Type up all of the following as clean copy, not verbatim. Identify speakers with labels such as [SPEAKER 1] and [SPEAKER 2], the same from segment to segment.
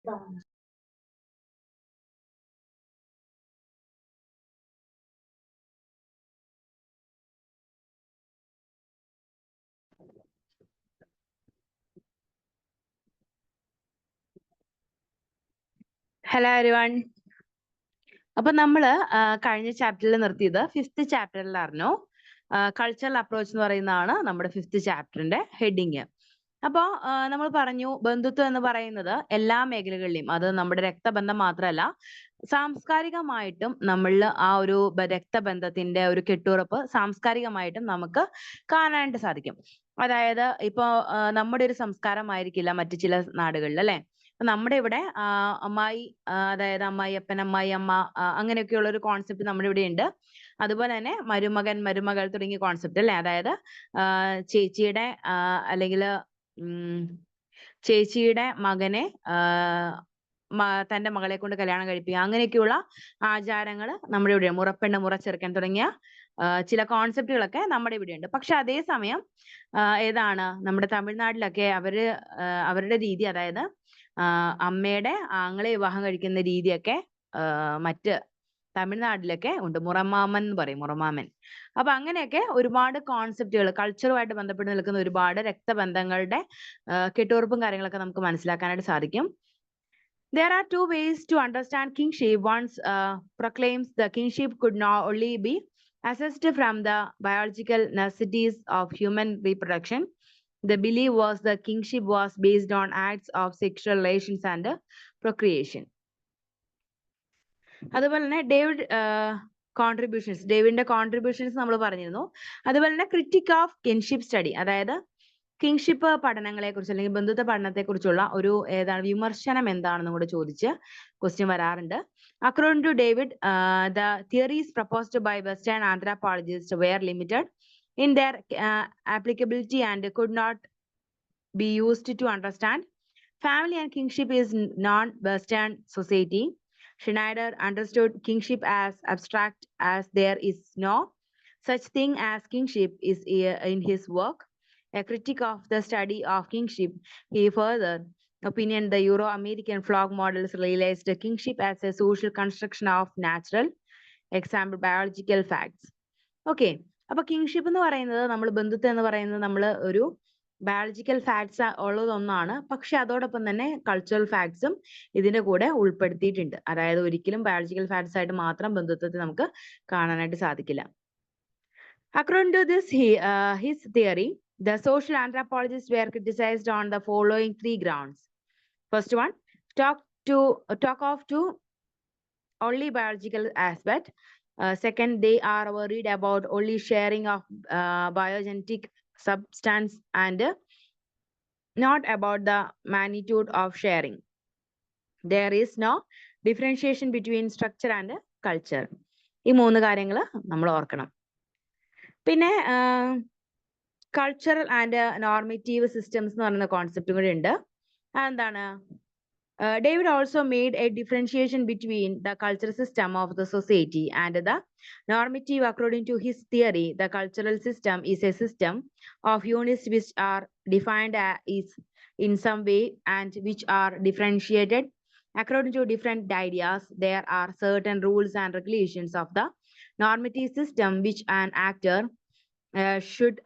[SPEAKER 1] Hello everyone. അപ്പൊ നമ്മള് കഴിഞ്ഞ ചാപ്റ്ററിൽ നിർത്തിയത് 5th ചാപ്റ്ററിലായിരുന്നു. കൾച്ചറൽ അപ്രോച്ച് എന്ന് പറയുന്നതാണ് നമ്മുടെ 5th ചാപ്റ്ററിന്റെ ഹെഡിങ്. അപ്പോൾ നമ്മൾ പറഞ്ഞു ബന്ധുത്വം എന്ന് പറയുന്നത് എല്ലാ മേഖലകളിലും, അത് നമ്മുടെ രക്തബന്ധം മാത്രമല്ല, സാംസ്കാരികമായിട്ടും നമ്മളിൽ ആ ഒരു രക്തബന്ധത്തിന്റെ ഒരു കെട്ടുറപ്പ് സാംസ്കാരികമായിട്ടും നമുക്ക് കാണാനായിട്ട് സാധിക്കും. അതായത് ഇപ്പോ നമ്മുടെ ഒരു സംസ്കാരമായിരിക്കില്ല മറ്റു ചില നാടുകളിൽ, അല്ലെ? നമ്മുടെ ഇവിടെ അമ്മായി, അതായത് അമ്മായിയപ്പൻ, അമ്മായിയമ്മ, അങ്ങനെയൊക്കെയുള്ള ഒരു കോൺസെപ്റ്റ് നമ്മുടെ ഇവിടെ ഉണ്ട്. അതുപോലെ തന്നെ മരുമകൻ, മരുമകൾ തുടങ്ങിയ കോൺസെപ്റ്റ്, അല്ലെ? അതായത് ചേച്ചിയുടെ അല്ലെങ്കിൽ ചേച്ചിയുടെ മകനെ തന്റെ മകളെ കൊണ്ട് കല്യാണം കഴിപ്പിക്കുക, അങ്ങനെയൊക്കെയുള്ള ആചാരങ്ങൾ നമ്മുടെ ഇവിടെ, മുറപ്പെണ്ണ്, മുറച്ചെറുക്കൻ തുടങ്ങിയ ചില കോൺസെപ്റ്റുകളൊക്കെ നമ്മുടെ ഇവിടെ ഉണ്ട്. പക്ഷെ അതേസമയം ഏതാണ് നമ്മുടെ തമിഴ്നാട്ടിലൊക്കെ അവരുടെ രീതി, അതായത് അമ്മയുടെ ആങ്ങളെ വിവാഹം കഴിക്കുന്ന രീതിയൊക്കെ മറ്റ് തമിഴ്നാട്ടിലൊക്കെ ഉണ്ട്. മുറമാമൻ എന്ന് പറയും, മുറമാമൻ. അപ്പൊ അങ്ങനെയൊക്കെ ഒരുപാട് കോൺസെപ്റ്റുകൾ, കൾച്ചറുമായിട്ട് ബന്ധപ്പെട്ട് നിൽക്കുന്ന ഒരുപാട് രക്തബന്ധങ്ങളുടെ കെട്ടുറപ്പും കാര്യങ്ങളൊക്കെ നമുക്ക് മനസ്സിലാക്കാനായിട്ട് സാധിക്കും. There are two ways to understand kingship. One proclaims the kingship could not only be assessed from the biological necessities of human reproduction. The belief was the kingship was based on acts of sexual relations and procreation. അതുപോലെ തന്നെ ഡേവിഡിന്റെ contributions നമ്മൾ പറഞ്ഞിരുന്നു. അതുപോലെ തന്നെ critic of kinship study, അതായത് kingship പഠനങ്ങളെ കുറിച്ച് അല്ലെങ്കിൽ ബന്ധുത്വ പഠനത്തെ കുറിച്ചുള്ള ഒരു വിമർശനം എന്താണെന്നും കൂടെ ചോദിച്ച് ക്വസ്റ്റ്യൻ വരാറുണ്ട്. According to David, the theories proposed by Western anthropologists were limited in their applicability and could not be used to understand family and kingship is non-Western society. Schneider understood kingship as abstract as there is no such thing as kingship is in his work. A critic of the study of kingship, he further opinion the Euro-American flock models realized kingship as a social construction of natural, example biological facts. Okay, അപ്പൊ kingship എന്ന് പറയുന്നത്, നമ്മൾ ബന്ധുത്വം എന്ന് പറയുന്നത് നമ്മൾ ഒരു biological facts ഉള്ളതൊന്നാണ്. പക്ഷെ അതോടൊപ്പം തന്നെ കൾച്ചറൽ ഫാക്ട്സും ഇതിന്റെ കൂടെ ഉൾപ്പെടുത്തിയിട്ടുണ്ട്. അതായത് ഒരിക്കലും ബയോളജിക്കൽ ഫാക്ട്സ് ആയിട്ട് മാത്രം ബന്ധുത്വത്തെ നമുക്ക് കാണാനായിട്ട് സാധിക്കില്ല. According to this, his theory, the social anthropologists were criticized on the following 3 grounds. First one, talk of to only biological aspect. Second, they are worried about only sharing of biogenetic substance and not about the magnitude of sharing. There is no differentiation between structure and culture. ഈ 3 കാര്യങ്ങൾ നമ്മൾ ഓർക്കണം. പിന്നെ cultural and normative systems എന്ന് പറയുന്ന കോൺസെപ്റ്റും കൂടി ഉണ്ട്. അതെന്താണ്? David also made a differentiation between the cultural system of the society and the normative. According to his theory, the cultural system is a system of units which are defined as in some way and which are differentiated according to different ideas. There are certain rules and regulations of the normative system which an actor should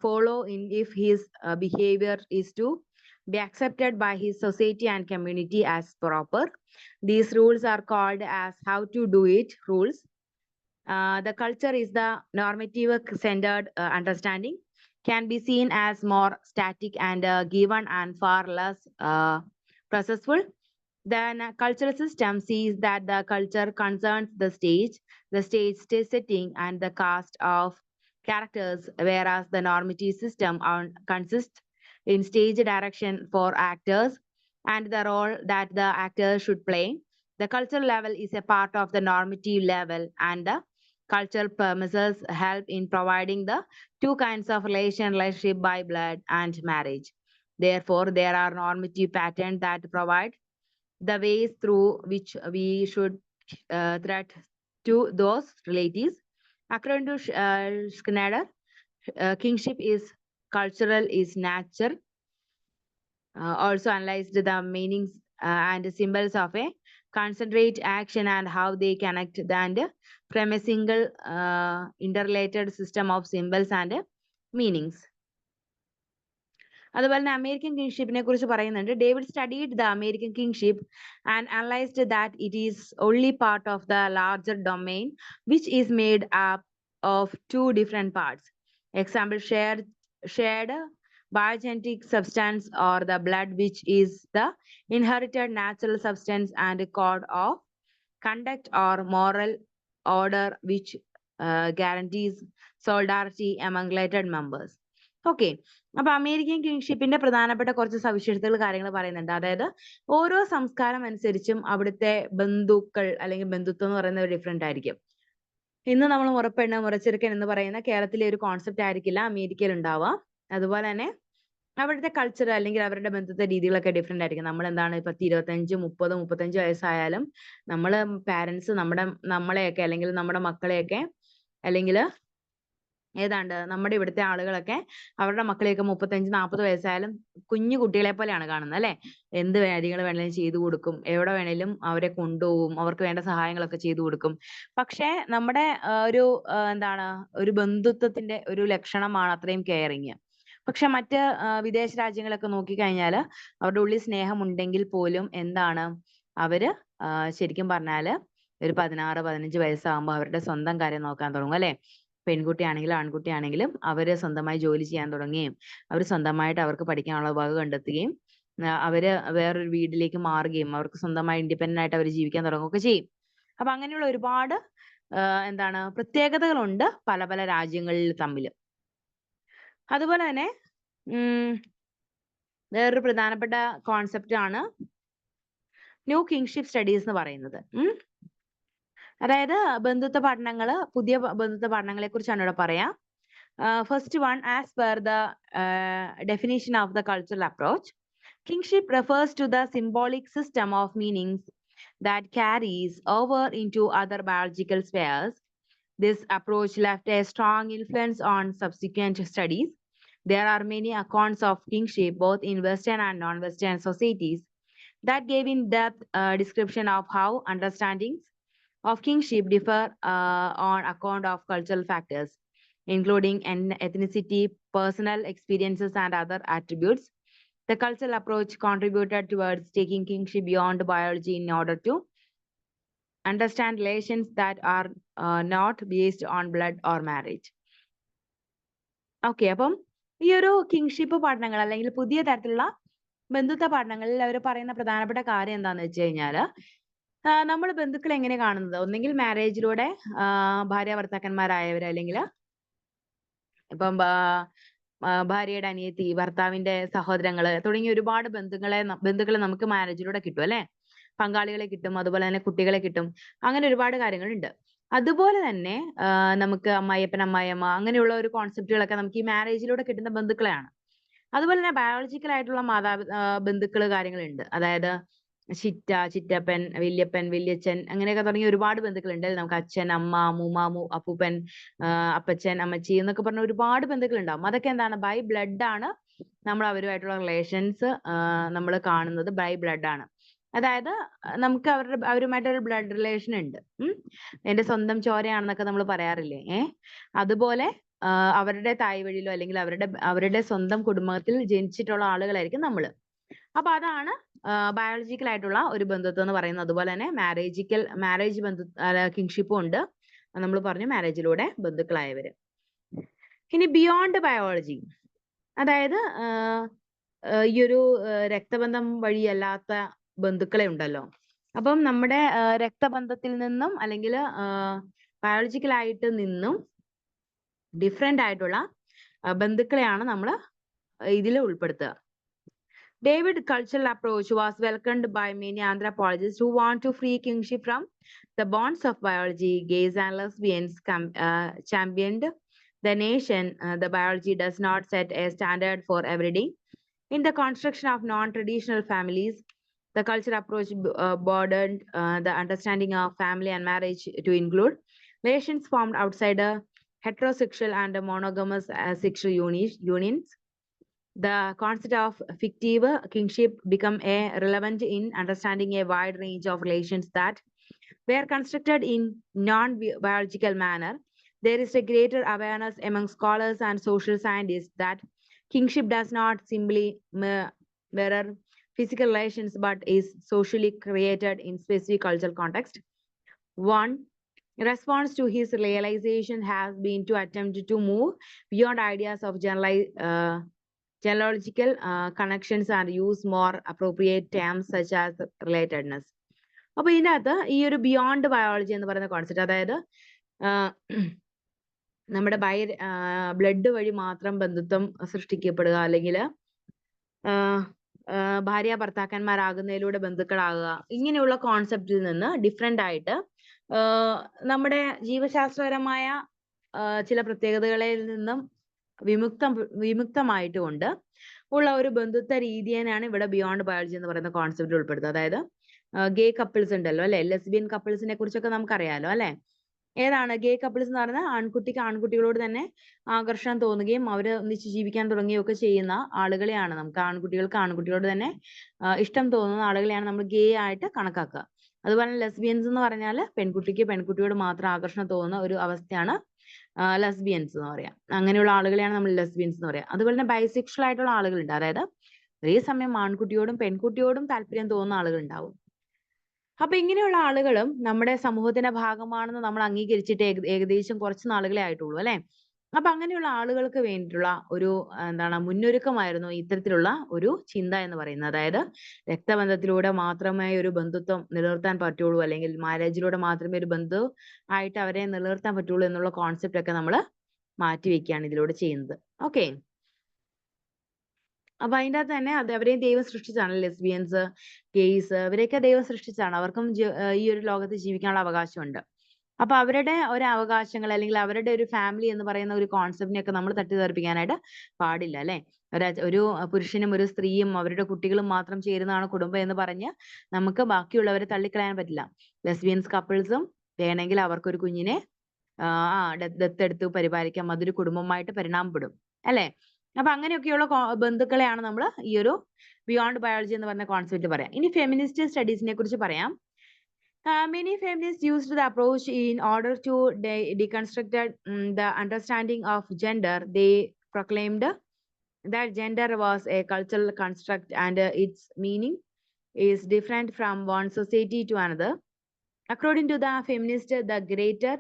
[SPEAKER 1] follow in if his behavior is to be accepted by his society and community as proper. These rules are called as how to do it rules. The culture is the normative centered understanding, can be seen as more static and given and far less processful. Then cultural system sees that the culture concerns the stage setting and the cast of characters, whereas the normative system consists in stage direction for actors and the role that the actors should play. The cultural level is a part of the normative level, and the cultural premises help in providing the 2 kinds of relationship by blood and marriage. Therefore, there are normative patterns that provide the ways through which we should thread to those relatives. According to Schneider, kingship is cultural, is nature. Also analyzed the meanings and symbols of a concentrate action and how they connect and from a single interrelated system of symbols and meanings. അതുപോലെ തന്നെ American കിങ്ഷിപ്പിനെ കുറിച്ച് പറയുന്നുണ്ട്. David studied the American kingship and analysed that it is only part of the larger domain which is made up of two different parts. Example shared biogenetic substance or the blood, which is the inherited natural substance, and a code of conduct or moral order which guarantees solidarity among related members. Okay, അപ്പൊ American കിങ്ഷിപ്പിന്റെ പ്രധാനപ്പെട്ട കുറച്ച് സവിശേഷതകൾ കാര്യങ്ങൾ പറയുന്നുണ്ട്. അതായത് ഓരോ സംസ്കാരം അനുസരിച്ചും അവിടുത്തെ ബന്ധുക്കൾ അല്ലെങ്കിൽ ബന്ധുത്വം എന്ന് പറയുന്നത് ഡിഫറെന്റ് ആയിരിക്കും. ഇന്ന് നമ്മൾ മുറപ്പെണ്ണ് മുറച്ചെറുക്കൻ എന്ന് പറയുന്ന കേരളത്തിലെ ഒരു കോൺസെപ്റ്റ് ആയിരിക്കില്ല അമേരിക്കയിൽ ഉണ്ടാവുക. അതുപോലെ തന്നെ അവിടുത്തെ കൾച്ചർ അല്ലെങ്കിൽ അവരുടെ ബന്ധത്തെ രീതികളൊക്കെ ഡിഫറെന്റ് ആയിരിക്കും. നമ്മൾ എന്താണ് 10, 25, 30, 35 വയസ്സായാലും നമ്മള് പാരന്റ്സ് നമ്മളെയൊക്കെ അല്ലെങ്കിൽ നമ്മുടെ മക്കളെയൊക്കെ അല്ലെങ്കിൽ ഏതാണ്ട് നമ്മുടെ ഇവിടുത്തെ ആളുകളൊക്കെ അവരുടെ മക്കളെയൊക്കെ 35, 40 വയസ്സായാലും കുഞ്ഞു കുട്ടികളെ പോലെയാണ് കാണുന്നത് അല്ലെ. എന്ത് കാര്യങ്ങൾ വേണേലും ചെയ്തു കൊടുക്കും, എവിടെ വേണേലും അവരെ കൊണ്ടുപോകും, അവർക്ക് വേണ്ട സഹായങ്ങളൊക്കെ ചെയ്തു കൊടുക്കും. പക്ഷെ നമ്മുടെ എന്താണ് ഒരു ബന്ധുത്വത്തിന്റെ ഒരു ലക്ഷണമാണ് അത്രയും കെയറിങ്. പക്ഷെ മറ്റ് വിദേശ രാജ്യങ്ങളൊക്കെ നോക്കിക്കഴിഞ്ഞാൽ അവരുടെ ഉള്ളിൽ സ്നേഹം ഉണ്ടെങ്കിൽ പോലും എന്താണ് അവര് ശരിക്കും പറഞ്ഞാല് ഒരു 16, 15 വയസ്സാകുമ്പോൾ അവരുടെ സ്വന്തം കാര്യം നോക്കാൻ തുടങ്ങും അല്ലെ. പെൺകുട്ടിയാണെങ്കിലും ആൺകുട്ടിയാണെങ്കിലും അവര് സ്വന്തമായി ജോലി ചെയ്യാൻ തുടങ്ങുകയും അവർ സ്വന്തമായിട്ട് അവർക്ക് പഠിക്കാനുള്ള വക കണ്ടെത്തുകയും അവര് വേറൊരു വീട്ടിലേക്ക് മാറുകയും അവർക്ക് സ്വന്തമായി ഇൻഡിപെൻഡന്റ് ആയിട്ട് അവർ ജീവിക്കാൻ തുടങ്ങുകയൊക്കെ ചെയ്യും. അപ്പൊ അങ്ങനെയുള്ള ഒരുപാട് എന്താണ് പ്രത്യേകതകളുണ്ട് പല പല രാജ്യങ്ങളിൽ തമ്മിൽ. അതുപോലെ തന്നെ വേറൊരു പ്രധാനപ്പെട്ട കോൺസെപ്റ്റ് ആണ് ന്യൂ കിങ്ഷിപ്പ് സ്റ്റഡീസ് എന്ന് പറയുന്നത്. അതായത് ബന്ധുത്വ പഠനങ്ങള്, പുതിയ ബന്ധുത്വ പഠനങ്ങളെ കുറിച്ചാണ് ഇവിടെ പറയാം. First one, as per the definition of the cultural approach, kingship refers to the symbolic system of meanings that carries over into other biological spheres. This approach left a strong influence on subsequent studies. There are many accounts of kingship both in Western and non-Western societies that gave in-depth description of how understandings of kingship differ on account of cultural factors, including ethnicity, personal experiences, and other attributes. The cultural approach contributed towards taking kingship beyond biology in order to understand relations that are not based on blood or marriage. Okay, അപ്പം ഈ ഒരു kingship പഠനങ്ങൾ അല്ലെങ്കിൽ പുതിയ തരത്തിലുള്ള ബന്ധുത്വ പഠനങ്ങളിൽ അവർ പറയുന്ന പ്രധാനപ്പെട്ട കാര്യം എന്താന്ന് വെച്ച് കഴിഞ്ഞാല് നമ്മൾ ബന്ധുക്കളെ എങ്ങനെ കാണുന്നത്, ഒന്നെങ്കിൽ മാരേജിലൂടെ ഭാര്യ ഭർത്താക്കന്മാരായവർ, അല്ലെങ്കിൽ ഇപ്പം ഭാര്യയുടെ അനിയത്തി, ഭർത്താവിന്റെ സഹോദരങ്ങള് തുടങ്ങിയ ഒരുപാട് ബന്ധുക്കളെ നമുക്ക് മാരേജിലൂടെ കിട്ടും അല്ലെ. പങ്കാളികളെ കിട്ടും, അതുപോലെ തന്നെ കുട്ടികളെ കിട്ടും, അങ്ങനെ ഒരുപാട് കാര്യങ്ങളുണ്ട്. അതുപോലെ തന്നെ നമുക്ക് അമ്മായിയപ്പൻ, അമ്മായിയമ്മ അങ്ങനെയുള്ള ഒരു കോൺസെപ്റ്റുകളൊക്കെ നമുക്ക് ഈ മാരേജിലൂടെ കിട്ടുന്ന ബന്ധുക്കളെയാണ്. അതുപോലെ തന്നെ ബയോളജിക്കൽ ആയിട്ടുള്ള ബന്ധുക്കള് കാര്യങ്ങളുണ്ട്. അതായത് ചിറ്റപ്പൻ, വല്യപ്പൻ, വല്യച്ഛൻ അങ്ങനെയൊക്കെ തുടങ്ങിയ ഒരുപാട് ബന്ധുക്കളുണ്ട്. നമുക്ക് അച്ഛൻ, അമ്മ, അമ്മൂമ്മ, അപ്പൂപ്പൻ, അപ്പച്ചൻ, അമ്മച്ചി എന്നൊക്കെ പറഞ്ഞ ഒരുപാട് ബന്ധുക്കളുണ്ടാവും. അതൊക്കെ എന്താണ്, ബൈ ബ്ലഡ് ആണ് നമ്മൾ അവരുമായിട്ടുള്ള റിലേഷൻസ് നമ്മൾ കാണുന്നത് ബൈ ബ്ലഡ് ആണ്. അതായത് നമുക്ക് അവരുമായിട്ടൊരു ബ്ലഡ് റിലേഷൻ ഉണ്ട്. എന്റെ സ്വന്തം ചോരയാണെന്നൊക്കെ നമ്മൾ പറയാറില്ലേ. അതുപോലെ അവരുടെ തായ് വഴിയിലോ അല്ലെങ്കിൽ അവരുടെ സ്വന്തം കുടുംബത്തിൽ ജനിച്ചിട്ടുള്ള ആളുകളായിരിക്കും നമ്മള്. അപ്പൊ അതാണ് ബയോളജിക്കൽ ആയിട്ടുള്ള ഒരു ബന്ധുത്വം എന്ന് പറയുന്നത്. അതുപോലെ തന്നെ മാരേജ് കിങ്ഷിപ്പും ഉണ്ട്. നമ്മൾ പറഞ്ഞു മാരേജിലൂടെ ബന്ധുക്കളായവര്. ഇനി ബിയോണ്ട് ബയോളജി, അതായത് ഈ ഒരു രക്തബന്ധം വഴിയല്ലാത്ത ബന്ധുക്കളെ ഉണ്ടല്ലോ. അപ്പം നമ്മുടെ രക്തബന്ധത്തിൽ നിന്നും അല്ലെങ്കിൽ ബയോളജിക്കൽ ആയിട്ട് നിന്നും ഡിഫറെന്റ് ആയിട്ടുള്ള ബന്ധുക്കളെയാണ് നമ്മൾ ഇതിൽ ഉൾപ്പെടുത്തുക. David cultural approach was welcomed by many anthropologists who want to free kingship from the bonds of biology. Gays and lesbians championed the nation. The biology does not set a standard for every day. In the construction of non-traditional families, the cultural approach broadened the understanding of family and marriage to include relations formed outside a heterosexual and monogamous sexual unions. The concept of fictive kingship become relevant in understanding a wide range of relations that were constructed in non-biological manner. There is a greater awareness among scholars and social scientists that kingship does not simply mirror physical relations but is socially created in specific cultural context. One response to his realization has been to attempt to move beyond ideas of genealogical connections and use more appropriate terms such as relatedness. അപ്പൊ ഇതിനകത്ത് ഈ ഒരു beyond biology എന്ന് പറയുന്ന concept, അതായത് നമ്മുടെ blood വഴി മാത്രം ബന്ധുത്വം സൃഷ്ടിക്കപ്പെടുക, അല്ലെങ്കിൽ ഭാര്യ ഭർത്താക്കന്മാരാകുന്നതിലൂടെ ബന്ധുക്കളാകുക, ഇങ്ങനെയുള്ള കോൺസെപ്റ്റിൽ നിന്ന് ഡിഫറെന്റ് ആയിട്ട് നമ്മുടെ ജീവശാസ്ത്രപരമായ ചില പ്രത്യേകതകളിൽ നിന്നും വിമുക്തമായിട്ടുകൊണ്ട് ഉള്ള ഒരു ബന്ധുത്വ രീതിയെയാണ് ഇവിടെ ബിയോണ്ട് ബയോളജി എന്ന് പറയുന്ന കോൺസെപ്റ്റ് ഉൾപ്പെടുത്തുന്നത്. അതായത് ഗേ കപ്പിൾസ് ഉണ്ടല്ലോ അല്ലെ, ലെസ്ബിയൻ കപ്പിൾസിനെ കുറിച്ചൊക്കെ നമുക്കറിയാലോ അല്ലെ. ഏതാണ് ഗേ കപ്പിൾസ് എന്ന് പറഞ്ഞാൽ ആൺകുട്ടിക്ക് ആൺകുട്ടികളോട് തന്നെ ആകർഷണം തോന്നുകയും അവർ ഒന്നിച്ച് ജീവിക്കാൻ തുടങ്ങുകയൊക്കെ ചെയ്യുന്ന ആളുകളെയാണ്, നമുക്ക് ആൺകുട്ടികൾക്ക് ആൺകുട്ടികളോട് തന്നെ ഇഷ്ടം തോന്നുന്ന ആളുകളെയാണ് നമ്മൾ ഗേ ആയിട്ട് കണക്കാക്കുക. അതുപോലെ ലെസ്ബിയൻസ് എന്ന് പറഞ്ഞാൽ പെൺകുട്ടിക്ക് പെൺകുട്ടിയോട് മാത്രം ആകർഷണം തോന്നുന്ന ഒരു അവസ്ഥയാണ് ലെസ്ബിയൻസ് എന്ന് പറയാം. അങ്ങനെയുള്ള ആളുകളെയാണ് നമ്മൾ ലെസ്ബിയൻസ് എന്ന് പറയാം. അതുപോലെ തന്നെ ബൈസെക്ഷൽ ആയിട്ടുള്ള ആളുകളുണ്ട്, അതായത് ഒരേ സമയം ആൺകുട്ടിയോടും പെൺകുട്ടിയോടും താല്പര്യം തോന്നുന്ന ആളുകൾ ഉണ്ടാവും. അപ്പൊ ഇങ്ങനെയുള്ള ആളുകളും നമ്മുടെ സമൂഹത്തിന്റെ ഭാഗമാണെന്ന് നമ്മൾ അംഗീകരിച്ചിട്ട് ഏകദേശം കുറച്ച് നാളുകളെ ആയിട്ടുള്ളൂ അല്ലെ. അപ്പൊ അങ്ങനെയുള്ള ആളുകൾക്ക് വേണ്ടിയിട്ടുള്ള ഒരു മുന്നൊരുക്കമായിരുന്നു ഇത്തരത്തിലുള്ള ഒരു ചിന്ത എന്ന് പറയുന്നത്. അതായത് രക്തബന്ധത്തിലൂടെ മാത്രമേ ഒരു ബന്ധുത്വം നിലനിർത്താൻ പറ്റുള്ളൂ, അല്ലെങ്കിൽ മാരേജിലൂടെ മാത്രമേ ഒരു ബന്ധു ആയിട്ട് അവരെ നിലനിർത്താൻ പറ്റുള്ളൂ എന്നുള്ള കോൺസെപ്റ്റ് ഒക്കെ നമ്മൾ മാറ്റിവെക്കുകയാണ് ഇതിലൂടെ ചെയ്യുന്നത്. ഓക്കെ, അപ്പൊ അതിൻ്റെ അകത്ത് തന്നെ അവരെയും ദൈവം സൃഷ്ടിച്ചാണ്. ലെസ്ബിയൻസ്, ഗെയ്സ്, ഇവരെയൊക്കെ ദൈവം സൃഷ്ടിച്ചാണ്. അവർക്കും ഈ ഒരു ലോകത്ത് ജീവിക്കാനുള്ള അവകാശമുണ്ട്. അപ്പൊ അവരുടെ ഒരു അവകാശങ്ങൾ അല്ലെങ്കിൽ അവരുടെ ഒരു ഫാമിലി എന്ന് പറയുന്ന ഒരു കോൺസെപ്റ്റിനെയൊക്കെ നമ്മൾ തട്ടിത്തെറിപ്പിക്കാനായിട്ട് പാടില്ല അല്ലെ. ഒരു പുരുഷനും ഒരു സ്ത്രീയും അവരുടെ കുട്ടികളും മാത്രം ചേരുന്നതാണ് കുടുംബം എന്ന് പറഞ്ഞ് നമുക്ക് ബാക്കിയുള്ളവരെ തള്ളിക്കളയാൻ പറ്റില്ല. ലെസ്ബിയൻസ് കപ്പിൾസും വേണമെങ്കിൽ അവർക്കൊരു കുഞ്ഞിനെ ദത്തെടുത്ത് പരിപാലിക്കാം, അതൊരു കുടുംബമായിട്ട് പരിണാമപ്പെടും അല്ലെ. അപ്പൊ അങ്ങനെയൊക്കെയുള്ള ബന്ധുക്കളെയാണ് നമ്മൾ ഈ ഒരു ബിയോണ്ട് ബയോളജി എന്ന് പറഞ്ഞ കോൺസെപ്റ്റ് പറയാം. ഇനി ഫെമിനിസ്റ്റ് സ്റ്റഡീസിനെ കുറിച്ച് പറയാം. Many feminists used the approach in order to deconstruct the understanding of gender. They proclaimed that gender was a cultural construct and its meaning is different from one society to another. According to the feminists, the greater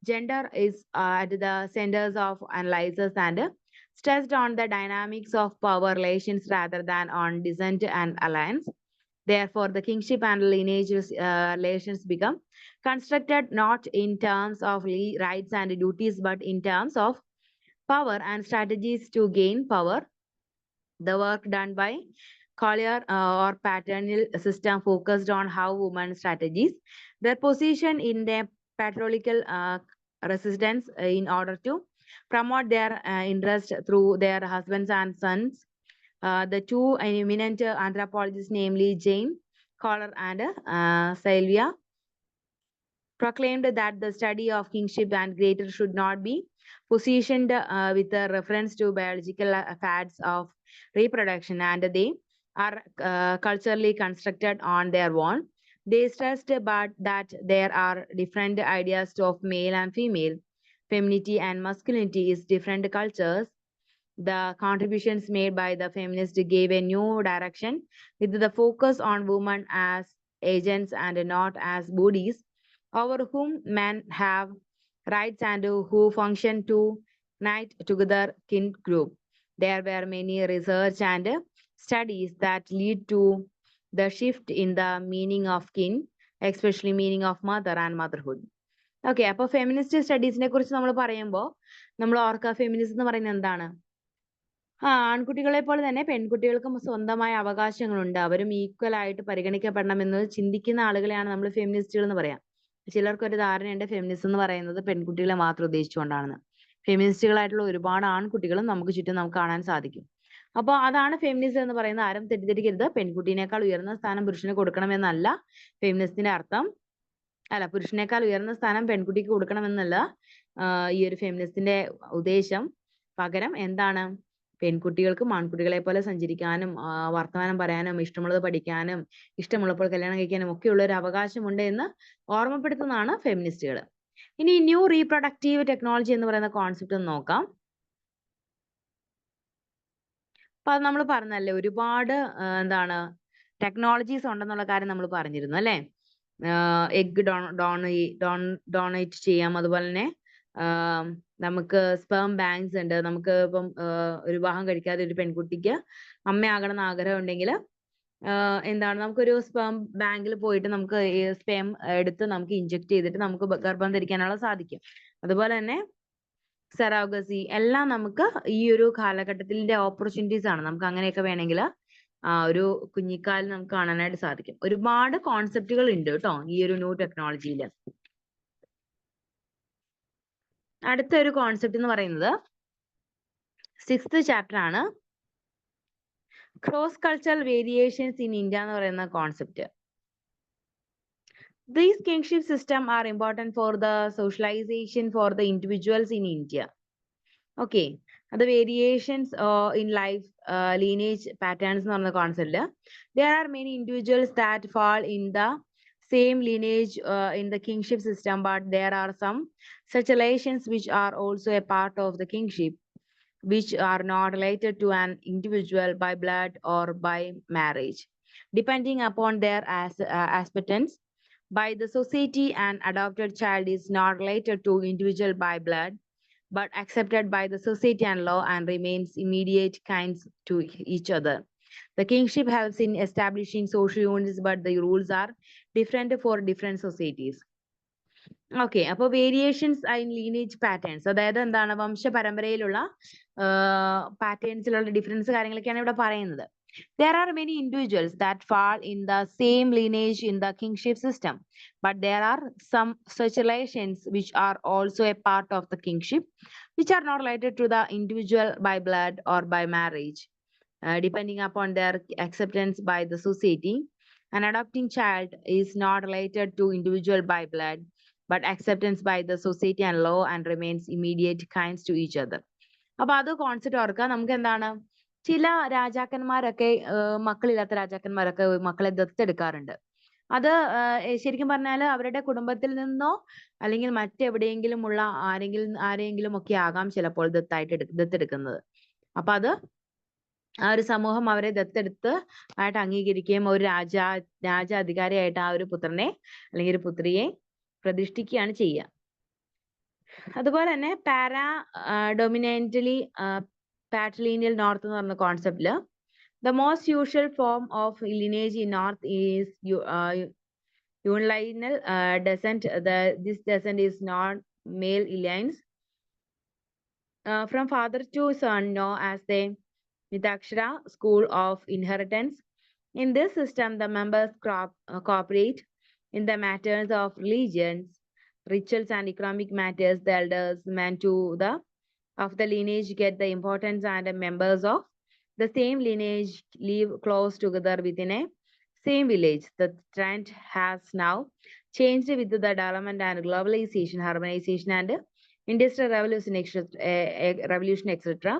[SPEAKER 1] gender is at the centers of analysis and stressed on the dynamics of power relations rather than on descent and alliance. Therefore, the kingship and lineage relations become constructed not in terms of rights and duties, but in terms of power and strategies to gain power. The work done by Collier or paternal system focused on how women strategies their position in the patriarchal resistance in order to promote their interest through their husbands and sons. The two eminent anthropologists, namely Jane Collier and Sylvia, proclaimed that the study of kingship and greater should not be positioned with a reference to biological facts of reproduction, and they are culturally constructed on their own. They stressed but that there are different ideas of male and female, femininity and masculinity is different cultures. The contributions made by the feminists gave a new direction with the focus on women as agents and not as bodies over whom men have rights and who function to unite together kin group. There were many research and studies that lead to the shift in the meaning of kin, especially meaning of mother and motherhood. Okay, അപ്പൊ feminist സ്റ്റഡീസിനെ കുറിച്ച് നമ്മൾ പറയുമ്പോൾ നമ്മൾ ഓർക്കുക, feminist എന്ന് പറയുന്നത് എന്താണ്? ആൺകുട്ടികളെ പോലെ തന്നെ പെൺകുട്ടികൾക്കും സ്വന്തമായ അവകാശങ്ങളുണ്ട്, അവരും ഈക്വൽ ആയിട്ട് പരിഗണിക്കപ്പെടണമെന്ന് ചിന്തിക്കുന്ന ആളുകളെയാണ് നമ്മൾ ഫെമിനിസ്റ്റുകൾ എന്ന് പറയാം. ചിലർക്കൊരു ധാരണയുണ്ട് ഫെമിനിസ്റ്റ് എന്ന് പറയുന്നത് പെൺകുട്ടികളെ മാത്രം ഉദ്ദേശിച്ചുകൊണ്ടാണെന്ന്. ഫെമിനിസ്റ്റുകളായിട്ടുള്ള ഒരുപാട് ആൺകുട്ടികളും നമുക്ക് ചുറ്റും നമുക്ക് കാണാൻ സാധിക്കും. അപ്പോൾ അതാണ് ഫെമിനിസം എന്ന് പറയുന്നത്. ആരും തെറ്റിദ്ധരിക്കരുത്, പെൺകുട്ടീനേക്കാൾ ഉയർന്ന സ്ഥാനം പുരുഷന് കൊടുക്കണമെന്നല്ല ഫെമിനിസ്റ്റിന്റെ അർത്ഥം. അല്ല, പുരുഷനേക്കാൾ ഉയർന്ന സ്ഥാനം പെൺകുട്ടിക്ക് കൊടുക്കണമെന്നല്ല ഈ ഒരു ഫെമിനിസ്റ്റിന്റെ ഉദ്ദേശം. പകരം എന്താണ്, പെൺകുട്ടികൾക്കും ആൺകുട്ടികളെ പോലെ സഞ്ചരിക്കാനും വർത്തമാനം പറയാനും ഇഷ്ടമുള്ളത് പഠിക്കാനും ഇഷ്ടമുള്ളപ്പോൾ കല്യാണം കഴിക്കാനും ഒക്കെയുള്ള ഒരു അവകാശമുണ്ട് എന്ന് ഓർമ്മപ്പെടുത്തുന്നതാണ് ഫെമിനിസ്റ്റുകൾ. ഇനി ന്യൂ റീപ്രൊഡക്റ്റീവ് ടെക്നോളജി എന്ന് പറയുന്ന കോൺസെപ്റ്റ് ഒന്ന് നോക്കാം. അപ്പൊ അത് നമ്മൾ പറഞ്ഞല്ലേ, ഒരുപാട് എന്താണ് ടെക്നോളജീസ് ഉണ്ടെന്നുള്ള കാര്യം നമ്മൾ പറഞ്ഞിരുന്നു അല്ലേ. എഗ് ഡൊണേറ്റ് ചെയ്യാം, അതുപോലെ തന്നെ നമുക്ക് സ്പേം ബാങ്ക്സ് ഉണ്ട്. നമുക്ക് ഇപ്പം ഒരു വിവാഹം കഴിക്കാതെ ഒരു പെൺകുട്ടിക്ക് അമ്മയാകണം എന്ന് ആഗ്രഹം ഉണ്ടെങ്കിൽ എന്താണ്, നമുക്കൊരു സ്പേം ബാങ്കിൽ പോയിട്ട് നമുക്ക് ഈ സ്പേം എടുത്ത് നമുക്ക് ഇഞ്ചെക്ട് ചെയ്തിട്ട് നമുക്ക് ഗർഭം ധരിക്കാനുള്ള സാധിക്കും. അതുപോലെ തന്നെ സെറോഗസി എല്ലാം നമുക്ക് ഈ ഒരു കാലഘട്ടത്തിന്റെ ഓപ്പർച്യൂണിറ്റീസ് ആണ്. നമുക്ക് അങ്ങനെയൊക്കെ വേണമെങ്കിൽ ഒരു കുഞ്ഞിക്കാലിൽ നമുക്ക് കാണാനായിട്ട് സാധിക്കും. ഒരുപാട് കോൺസെപ്റ്റുകൾ ഉണ്ട് കേട്ടോ ഈ ഒരു ന്യൂ ടെക്നോളജിയിൽ. അടുത്ത ഒരു കോൺസെപ്റ്റ് എന്ന് പറയുന്നത് 6th ചാപ്റ്റർ ആണ്, cross cultural variations in India എന്ന് പറയുന്ന concept. These kingship system are important for the socialization for the individuals in India. Okay, the variations in life lineage patterns എന്ന് പറയുന്ന concept. There are many individuals that fall in the same lineage in the kingship system, but there are some such relations which are also a part of the kingship, which are not related to an individual by blood or by marriage, depending upon their aspects by the society. An adopted child is not related to individual by blood, but accepted by the society and law and remains immediate kinds to each other. The kingship helps in establishing social units, but the rules are different for different societies. Okay, അപ്പോൾ variations in lineage patterns, അതായത് എന്താണ്, വംശപരമ്പരയിലുള്ള പാറ്റേൺസിലുള്ള difference കാര്യങ്ങളൊക്കെയാണ് ഇവിടെ പറയുന്നത്. There are many individuals that fall in the same lineage in the kingship system, but there are some such relations which are also a part of the kingship, which are not related to the individual by blood or by marriage, depending upon their acceptance by the society. An adopting child is not related to individual by blood, but acceptance by the society and law and remains immediate kinds to each other. അപ്പൊ അത് concept ഓർക്കുക. നമുക്ക് എന്താണ്, ചില രാജാക്കന്മാരൊക്കെ മക്കളില്ലാത്ത രാജാക്കന്മാരൊക്കെ മക്കളെ ദത്തെടുക്കാറുണ്ട്. അത് ശരിക്കും പറഞ്ഞാൽ അവരുടെ കുടുംബത്തിൽ നിന്നോ അല്ലെങ്കിൽ മറ്റെവിടെയെങ്കിലും ഉള്ള ആരെങ്കിലും ഒക്കെ ആകാം ചിലപ്പോൾ ദത്തെടുക്കുന്നത്. അപ്പൊ അത് ആ ഒരു സമൂഹം അവരെ ദത്തെടുത്ത് ആയിട്ട് അംഗീകരിക്കുകയും ഒരു രാജാധികാരിയായിട്ട് ആ ഒരു പുത്രനെ അല്ലെങ്കിൽ ഒരു പുത്രിയെ പ്രതിഷ്ഠിക്കുകയാണ് ചെയ്യുക. അതുപോലെ തന്നെ പാട്രിലീനിയൽ നോർത്ത് എന്ന് പറഞ്ഞ കോൺസെപ്റ്റില് the most usual form of lineage in north is unilineal descent. This descent is not male lines from father to son, known as the Mitakshara school of inheritance. In this system, the members cooperate in the matters of religions, rituals, and economic matters. The elders men of the lineage get the importance, and the members of the same lineage live close together within a same village. The trend has now changed with the development and globalization, urbanization, and industrial revolution, etc.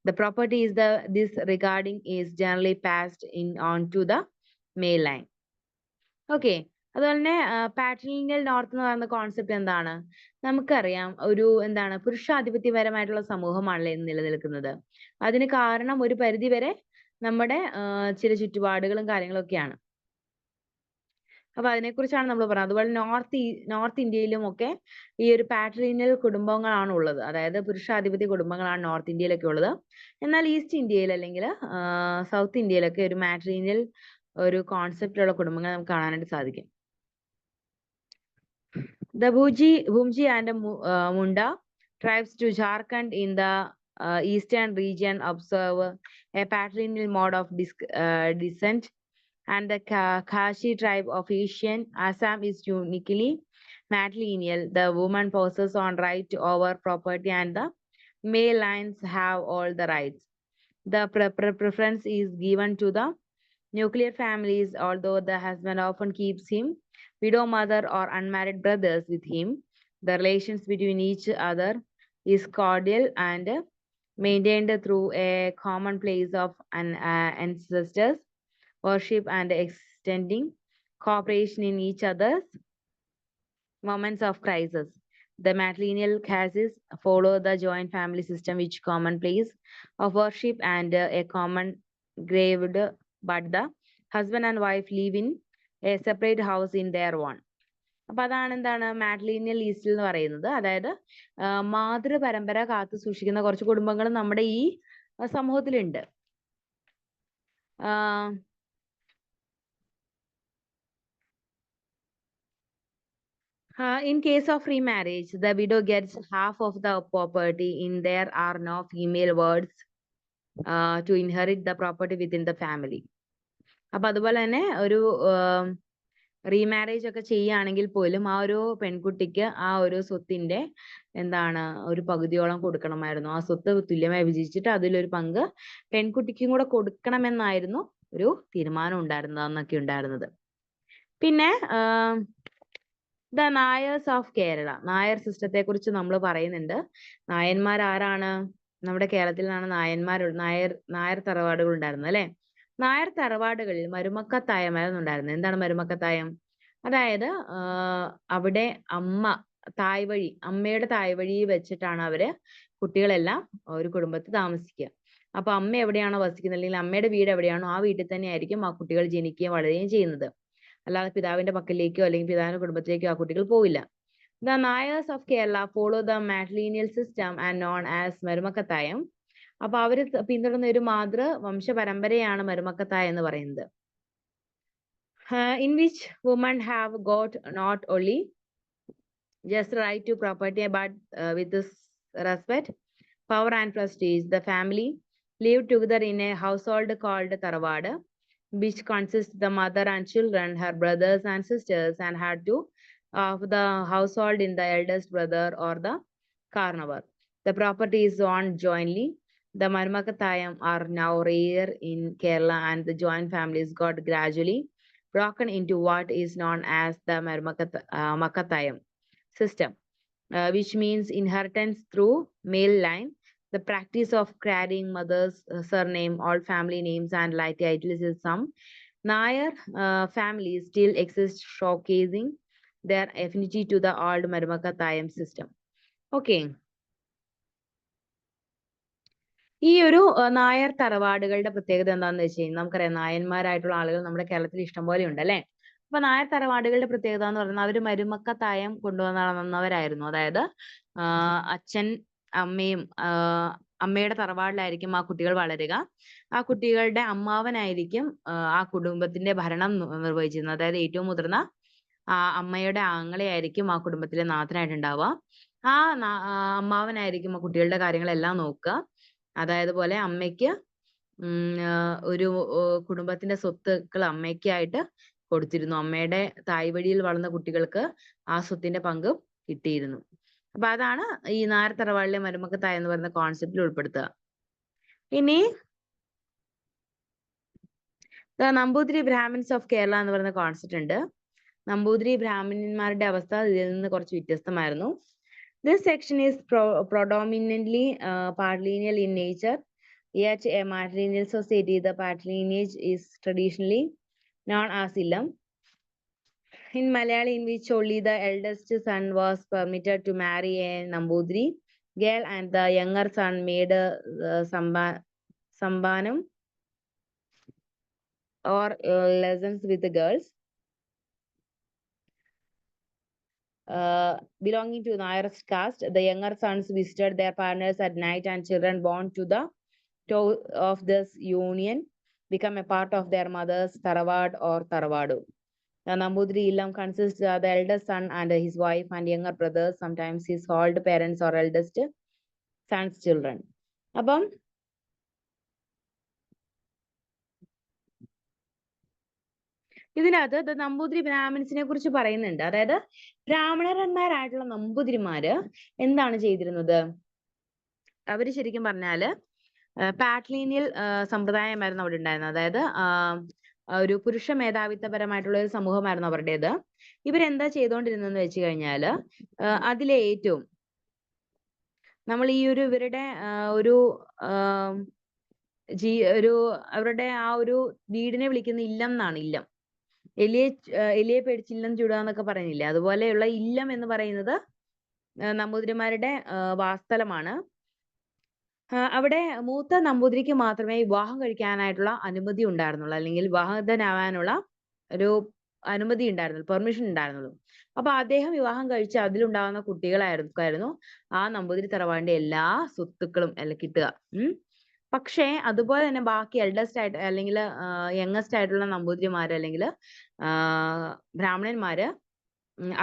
[SPEAKER 1] The property is this regarding is generally passed on to the male line. Okay. അതുപോലെ തന്നെ പാട്രിലിനിയൽ north എന്ന് പറയുന്ന concept എന്താണ്, നമുക്കറിയാം ഒരു എന്താണ് പുരുഷാധിപത്യപരമായിട്ടുള്ള സമൂഹമാണല്ലേ നിലനിൽക്കുന്നത്. അതിന് കാരണം ഒരു പരിധി വരെ നമ്മുടെ ചില ചുറ്റുപാടുകളും കാര്യങ്ങളൊക്കെയാണ്. അപ്പൊ അതിനെക്കുറിച്ചാണ് നമ്മൾ പറയുന്നത്. അതുപോലെ നോർത്ത് ഇന്ത്യയിലും ഒക്കെ ഈ ഒരു പാട്രിലിനിയൽ കുടുംബങ്ങളാണ് ഉള്ളത്. അതായത് പുരുഷാധിപത്യ കുടുംബങ്ങളാണ് നോർത്ത് ഇന്ത്യയിലൊക്കെ ഉള്ളത്. എന്നാൽ ഈസ്റ്റ് ഇന്ത്യയിൽ അല്ലെങ്കിൽ സൗത്ത് ഇന്ത്യയിലൊക്കെ ഒരു മാട്രിലിനിയൽ ഒരു കോൺസെപ്റ്റിലുള്ള കുടുംബങ്ങൾ നമുക്ക് കാണാനായിട്ട് സാധിക്കും. The Bhumji and Munda tribes to Jharkhand in the eastern region observe a patrilineal mode of descent, and the Khashi tribe of Asian Assam is uniquely matrilineal. The woman possesses on right over property, and the male lines have all the rights. The preference is given to the nuclear families, although the husband often keeps him widow mother or unmarried brothers with him. The relations between each other is cordial, and maintained through a common place of ancestors, worship and extending cooperation in each other's moments of crisis. The matrilineal cases follow the joint family system, which common place of worship and a common grave, but the husband and wife live in a separate house in their one. അപ്പൊ അതാണ് എന്താണ് മാട്രിലിനിയൽ ഈസ്റ്റിൽ എന്ന് പറയുന്നത്. അതായത് മാതൃപരമ്പര കാത്തു സൂക്ഷിക്കുന്ന കുറച്ച് കുടുംബങ്ങൾ നമ്മുടെ ഈ സമൂഹത്തിലുണ്ട്. In case of remarriage, the widow gets half of the property in there are no female words to inherit the property within the family. അപ്പൊ അതുപോലെ തന്നെ ഒരു റീമാരേജ് ഒക്കെ ചെയ്യുകയാണെങ്കിൽ പോലും ആ ഒരു പെൺകുട്ടിക്ക് ആ ഒരു സ്വത്തിന്റെ എന്താണ് ഒരു പകുതിയോളം കൊടുക്കണമായിരുന്നു. ആ സ്വത്ത് തുല്യമായി വിഭജിച്ചിട്ട് അതിലൊരു പങ്ക് പെൺകുട്ടിക്കും കൂടെ കൊടുക്കണമെന്നായിരുന്നു ഒരു തീരുമാനം ഉണ്ടായിരുന്നതെന്നൊക്കെ ഉണ്ടായിരുന്നത്. പിന്നെ ദ നായേഴ്സ് ഓഫ് കേരള, നായർ സിസ്റ്റത്തെ കുറിച്ച് നമ്മൾ പറയുന്നുണ്ട്. നായന്മാർ ആരാണ്? നമ്മുടെ കേരളത്തിൽ നിന്നാണ് നായർ തറവാടുകൾ ഉണ്ടായിരുന്നത് അല്ലെ. നായർ തറവാടുകളിൽ മരുമക്കത്തായമായിരുന്നു ഉണ്ടായിരുന്നത്. എന്താണ് മരുമക്കത്തായം? അതായത് അവിടെ അമ്മയുടെ തായ് വഴി വെച്ചിട്ടാണ് അവര് കുട്ടികളെല്ലാം ഒരു കുടുംബത്തിൽ താമസിക്കുക. അപ്പൊ അമ്മ എവിടെയാണോ വസിക്കുന്നത്, അല്ലെങ്കിൽ അമ്മയുടെ വീട് എവിടെയാണോ ആ വീട്ടിൽ തന്നെ ആയിരിക്കും ആ കുട്ടികൾ ജനിക്കുകയും വളരുകയും ചെയ്യുന്നത്. അല്ലാതെ പിതാവിന്റെ പക്കലേക്കോ അല്ലെങ്കിൽ പിതാവിന്റെ കുടുംബത്തിലേക്കോ ആ കുട്ടികൾ പോവില്ല. The Nayars of Kerala follow the matrilineal system and known as മരുമക്കത്തായം. അപ്പൊ അവര് പിന്തുടർന്ന ഒരു മാതൃ വംശ പരമ്പരയാണ് മരുമക്കത്തായം എന്ന് പറയുന്നത്. In which women have got not only just right to property but with this respect, power and prestige. The family lived together in a household called Taravada, which consists the mother and children, her brothers and sisters, and had to of the household in the eldest brother or the carnivore. The property is owned jointly. The Marmakatayam are now rare in Kerala, and the joint families got gradually broken into what is known as the Makatayam system, which means inheritance through male line. The practice of carrying mother's surname, all family names, and like titles is some Nair families still exist, showcasing their affinity to the old Marmakatayam system. Okay. ഈ ഒരു നായർ തറവാടുകളുടെ പ്രത്യേകത എന്താണെന്ന് വെച്ച് കഴിഞ്ഞാൽ നമുക്കറിയാം നായന്മാരായിട്ടുള്ള ആളുകൾ നമ്മുടെ കേരളത്തിൽ ഇഷ്ടംപോലെ ഉണ്ട് അല്ലെ. അപ്പൊ നായർ തറവാടുകളുടെ പ്രത്യേകത എന്ന് പറയുന്നത് അവര് മരുമക്കത്തായം കൊണ്ടുവന്നവരായിരുന്നു. അതായത് അച്ഛൻ അമ്മയും അമ്മയുടെ തറവാടിലായിരിക്കും ആ കുട്ടികൾ വളരുക. ആ കുട്ടികളുടെ അമ്മാവനായിരിക്കും ആ കുടുംബത്തിന്റെ ഭരണം നിർവഹിച്ചിരുന്നത്. അതായത് ഏറ്റവും മുതിർന്ന അമ്മയുടെ ആങ്ങളെയായിരിക്കും ആ കുടുംബത്തിലെ നാഥനായിട്ടുണ്ടാവുക. ആ അമ്മാവനായിരിക്കും ആ കുട്ടികളുടെ കാര്യങ്ങളെല്ലാം നോക്കുക. അതായത് പോലെ അമ്മയ്ക്ക് ഒരു കുടുംബത്തിന്റെ സ്വത്തുക്കൾ അമ്മയ്ക്കായിട്ട് കൊടുത്തിരുന്നു. അമ്മയുടെ തായ് വഴിയിൽ വളർന്ന കുട്ടികൾക്ക് ആ സ്വത്തിന്റെ പങ്ക് കിട്ടിയിരുന്നു. അപ്പൊ അതാണ് ഈ നായർ തറവാടിലെ മരുമക്കത്തായം എന്ന് പറയുന്ന കോൺസെപ്റ്റിൽ ഉൾപ്പെടുത്തുക. ഇനി നമ്പൂതിരി ബ്രാഹ്മിൻസ് ഓഫ് കേരള എന്ന് പറയുന്ന കോൺസെപ്റ്റ് ഉണ്ട്. നമ്പൂതിരി ബ്രാഹ്മണന്മാരുടെ അവസ്ഥ ഇതിൽ നിന്ന് കുറച്ച് വ്യത്യസ്തമായിരുന്നു. This section is predominantly patrilineal in nature, yet a matrilineal society. The patrilineage is traditionally known as Illam. In Malayali, in which only the eldest son was permitted to marry a Nambudri girl and the younger son made sambanam or lessons with the girls. Belonging to Nair's caste, the younger sons visited their partners at night, and children born to the toe of this union become a part of their mother's Tarawad or Taravadu. The Nambudri Illam consists of the eldest son and his wife and younger brothers, sometimes his old parents or eldest son's children. അപ്പം ഇതിനകത്ത് നമ്പൂതിരി ബ്രാഹ്മിൻസിനെ കുറിച്ച് പറയുന്നുണ്ട്. അതായത് ബ്രാഹ്മണന്മാരായിട്ടുള്ള നമ്പൂതിരിമാര് എന്താണ് ചെയ്തിരുന്നത്? അവര് ശരിക്കും പറഞ്ഞാല് പാട്രീനിയൽ സമ്പ്രദായമായിരുന്നു അവിടെ ഉണ്ടായിരുന്നത്. അതായത് ഒരു പുരുഷ മേധാവിത്വപരമായിട്ടുള്ള ഒരു സമൂഹമായിരുന്നു അവരുടേത്. ഇവരെന്താ ചെയ്തുകൊണ്ടിരുന്നതെന്ന് വെച്ച് കഴിഞ്ഞാല് അതിലെ ഏറ്റവും നമ്മൾ ഈ ഒരു ഇവരുടെ ഒരു ഒരു അവരുടെ ആ ഒരു വീടിനെ വിളിക്കുന്ന ഇല്ലം എന്നാണ്. ഇല്ലം. എലിയെ പേടിച്ച് ഇല്ലം ചുടുക എന്നൊക്കെ പറയുന്നില്ലേ, അതുപോലെയുള്ള ഇല്ലം എന്ന് പറയുന്നത് നമ്പൂതിരിമാരുടെ വാസ്തലമാണ്. അവിടെ മൂത്ത നമ്പൂതിരിക്ക് മാത്രമേ വിവാഹം കഴിക്കാനായിട്ടുള്ള അനുമതി ഉണ്ടായിരുന്നുള്ളൂ, അല്ലെങ്കിൽ വിവാഹിതനാവാനുള്ള ഒരു അനുമതി ഉണ്ടായിരുന്നുള്ളൂ, പെർമിഷൻ ഉണ്ടായിരുന്നുള്ളൂ. അപ്പൊ അദ്ദേഹം വിവാഹം കഴിച്ച് അതിലുണ്ടാകുന്ന കുട്ടികളായിരുന്നു ആ നമ്പൂതിരി തറവാടിന്റെ എല്ലാ സ്വത്തുക്കളും എല്ലാം കിട്ടുക. പക്ഷേ അതുപോലെ തന്നെ ബാക്കി എൽഡസ്റ്റ് ആയിട്ട് അല്ലെങ്കിൽ യങ്ങസ്റ്റ് ആയിട്ടുള്ള നമ്പൂതിരിമാര് അല്ലെങ്കിൽ ബ്രാഹ്മണന്മാര്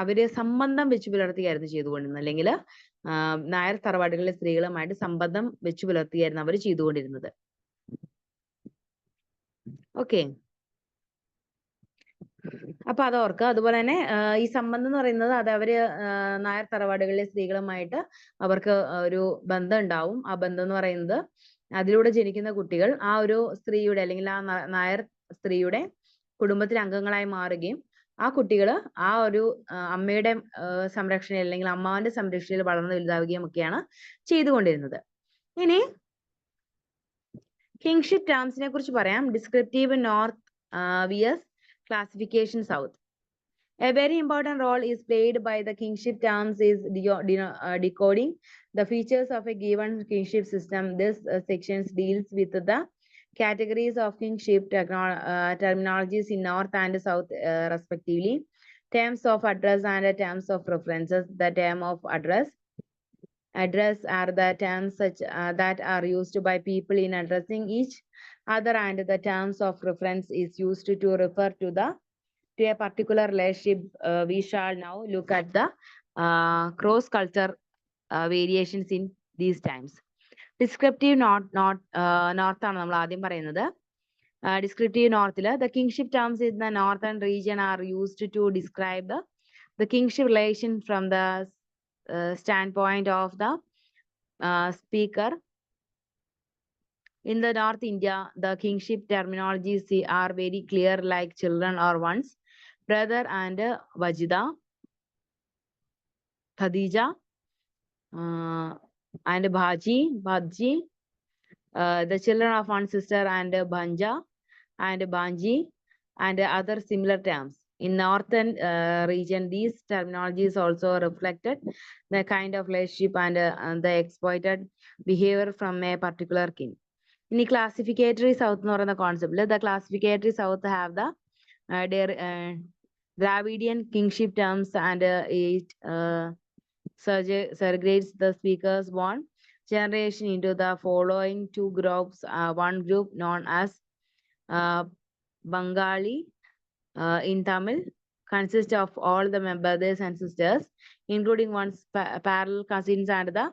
[SPEAKER 1] അവര് സംബന്ധം വെച്ച് പുലർത്തുകയായിരുന്നു ചെയ്തുകൊണ്ടിരുന്നത്, അല്ലെങ്കിൽ നായർ തറവാടുകളിലെ സ്ത്രീകളുമായിട്ട് സംബന്ധം വെച്ച് പുലർത്തുകയായിരുന്നു അവർ ചെയ്തുകൊണ്ടിരുന്നത്. ഓക്കെ, അപ്പൊ അത് ഓർക്കുക. അതുപോലെ തന്നെ ഈ സംബന്ധം എന്ന് പറയുന്നത് അത് അവര് നായർ തറവാടുകളിലെ സ്ത്രീകളുമായിട്ട് അവർക്ക് ഒരു ബന്ധം ഉണ്ടാവും. ആ ബന്ധം എന്ന് പറയുന്നത് അതിലൂടെ ജനിക്കുന്ന കുട്ടികൾ ആ ഒരു സ്ത്രീയുടെ അല്ലെങ്കിൽ ആ നായർ സ്ത്രീയുടെ കുടുംബത്തിലെ അംഗങ്ങളായി മാറുകയും ആ കുട്ടികൾ ആ ഒരു അമ്മയുടെ സംരക്ഷണയിൽ അല്ലെങ്കിൽ അമ്മാവന്റെ സംരക്ഷണയിൽ വളർന്നു വലുതാവുകയും ഒക്കെയാണ് ചെയ്തുകൊണ്ടിരുന്നത്. ഇനി കിങ്ഷിപ്പ് ടേംസിനെ കുറിച്ച് പറയാം. Descriptive north vs classification south. A very important role is played by the kingship terms is decoding the features of a given kingship system. This section deals with the categories of kingship terminologies in north and south respectively. Terms of address and terms of references. The term of address are the terms such that are used by people in addressing each other, and the terms of reference is used to refer to a particular relationship. We shall now look at the cross-culture variations in these times. Descriptive north ആണ് നമ്മൾ ആദ്യം പറയുന്നത്. Descriptive northil the kingship terms in the northern region are used to describe the kingship relation from the standpoint of the speaker. In the North India, the kingship terminologies are very clear, like children or ones, brother and Wajida, Khadija, and Bhaji, the children of one sister, and Banja and Banji, and other similar terms. In northern region, these terminologies also reflected the kind of relationship and the exploited behavior from a particular king. In the classificatory south എന്ന് പറയുന്ന കോൺസെപ്റ്റില് the classificatory south have the Dravidian kingship terms, and it segregates the speakers one generation into the following two groups. One group known as Bengali in Tamil consists of all the brothers and sisters, including one's parallel cousins and the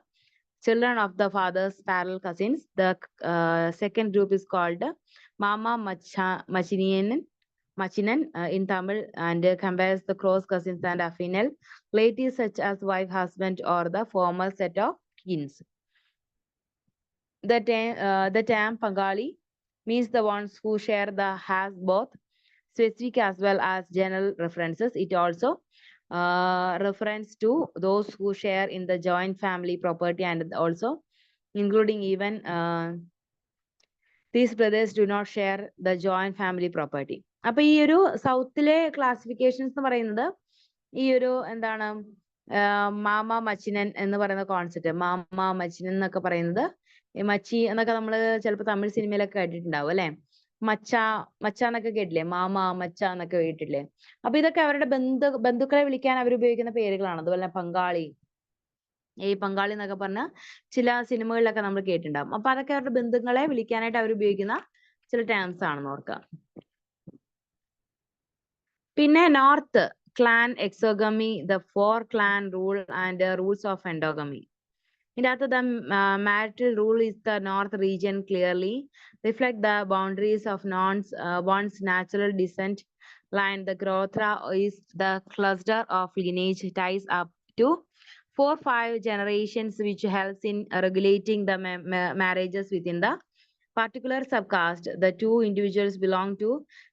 [SPEAKER 1] children of the father's parallel cousins. The second group is called Mama Machinan in Tamil, and compares the cross cousins and affinal relatives such as wife, husband, or the former set of kins. The term Bengali means the ones who share the has both specific as well as general references. It also reference to those who share in the joint family property, and also including even these brothers do not share the joint family property. അപ്പൊ ഈ ഒരു സൗത്തിലെ classifications എന്ന് പറയുന്നത് ഈ ഒരു എന്താണ് mama മച്ചിനൻ എന്ന് പറയുന്ന കോൺസെപ്റ്റ്. മാമ മച്ചിനൻ എന്നൊക്കെ പറയുന്നത് മച്ചി എന്നൊക്കെ നമ്മൾ ചിലപ്പോൾ തമിഴ് സിനിമയിലൊക്കെ കേട്ടിട്ടുണ്ടാവും അല്ലെ. മച്ച എന്നൊക്കെ കേട്ടില്ലേ, മാമ മച്ച എന്നൊക്കെ കേട്ടിട്ടില്ലേ. അപ്പൊ ഇതൊക്കെ അവരുടെ ബന്ധുക്കളെ വിളിക്കാൻ അവർ ഉപയോഗിക്കുന്ന പേരുകളാണ്. അതുപോലെ പങ്കാളി, ഈ പങ്കാളി എന്നൊക്കെ പറഞ്ഞ ചില സിനിമകളിലൊക്കെ നമ്മൾ കേട്ടിട്ടുണ്ടാവും. അപ്പൊ അതൊക്കെ അവരുടെ ബന്ധുക്കളെ വിളിക്കാനായിട്ട് അവർ ഉപയോഗിക്കുന്ന ചില ടേംസ് ആണെന്ന് ഓർക്കുക. പിന്നെ north clan exogamy, the 4 clan rule and rules of endogamy. ഇതിനകത്ത് the marital rule is the north region clearly reflect the boundaries of one's natural descent line. The Gotra is the cluster of lineage ties up to 4-5 generations, which helps in regulating the marriages within the particular subcaste. The two individuals belong to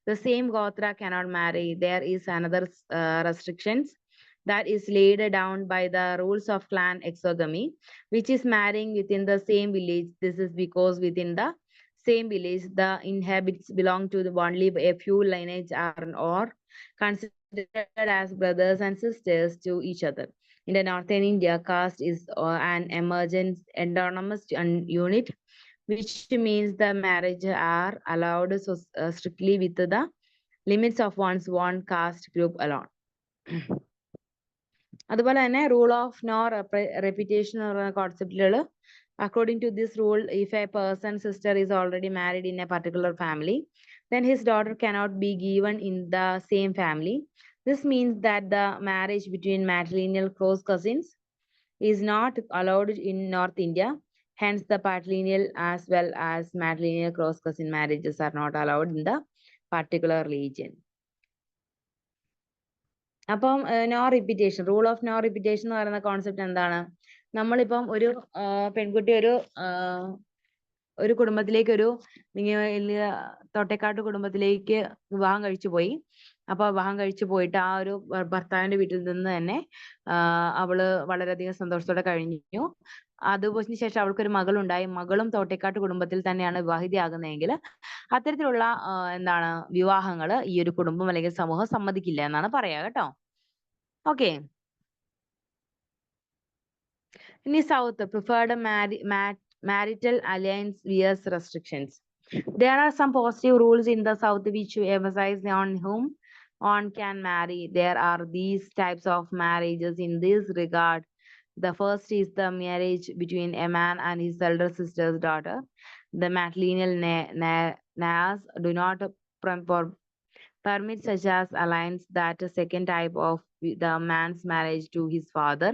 [SPEAKER 1] the same Gotra cannot marry. There is another restrictions. that is laid down by the rules of clan exogamy, which is marrying within the same village. This is because within the same village, the inhabitants belong to the only a few lineage are or considered as brothers and sisters to each other. In the northern India, caste is an emergent autonomous unit, which means the marriage are allowed strictly with the limits of one's one caste group alone. അതുപോലെ തന്നെ rule of no repetition എന്ന് പറയുന്ന കോൺസെപ്റ്റിൽ according to this rule, if a person's sister is already married in a particular family, then his daughter cannot be given in the same family. This means that the marriage between matrilineal close cousins is not allowed in North India. Hence, the patrilineal as well as matrilineal close cousin marriages are not allowed in the particular region. അപ്പം no repetition, rule of no repetition എന്ന് പറയുന്ന concept എന്താണ്? നമ്മളിപ്പം ഒരു പെൺകുട്ടി ഒരു കുടുംബത്തിലേക്ക് തോട്ടേക്കാട്ട് കുടുംബത്തിലേക്ക് വിവാഹം കഴിച്ചു പോയി. അപ്പൊ വിവാഹം കഴിച്ചു പോയിട്ട് ആ ഒരു ഭർത്താവിന്റെ വീട്ടിൽ നിന്ന് തന്നെ അവള് വളരെയധികം സന്തോഷത്തോടെ കഴിഞ്ഞു. അതിന് ശേഷം അവൾക്കൊരു മകളുണ്ടായി. മകളും തോട്ടേക്കാട്ട് കുടുംബത്തിൽ തന്നെയാണ് വിവാഹിതയാകുന്നതെങ്കിൽ അത്തരത്തിലുള്ള വിവാഹങ്ങൾ ഈ ഒരു കുടുംബം അല്ലെങ്കിൽ സമൂഹം സമ്മതിക്കില്ല എന്നാണ് പറയാ കേട്ടോ. ഓക്കെ. ഇനി south preferred marital alliance vs restrictions. There are some positive rules in the South which emphasize on whom one can marry. There are these types of marriages in this regard. The first is the marriage between a man and his elder sister's daughter. The matrilineal laws do not permit such as alliance. That second type of the man's marriage to his father,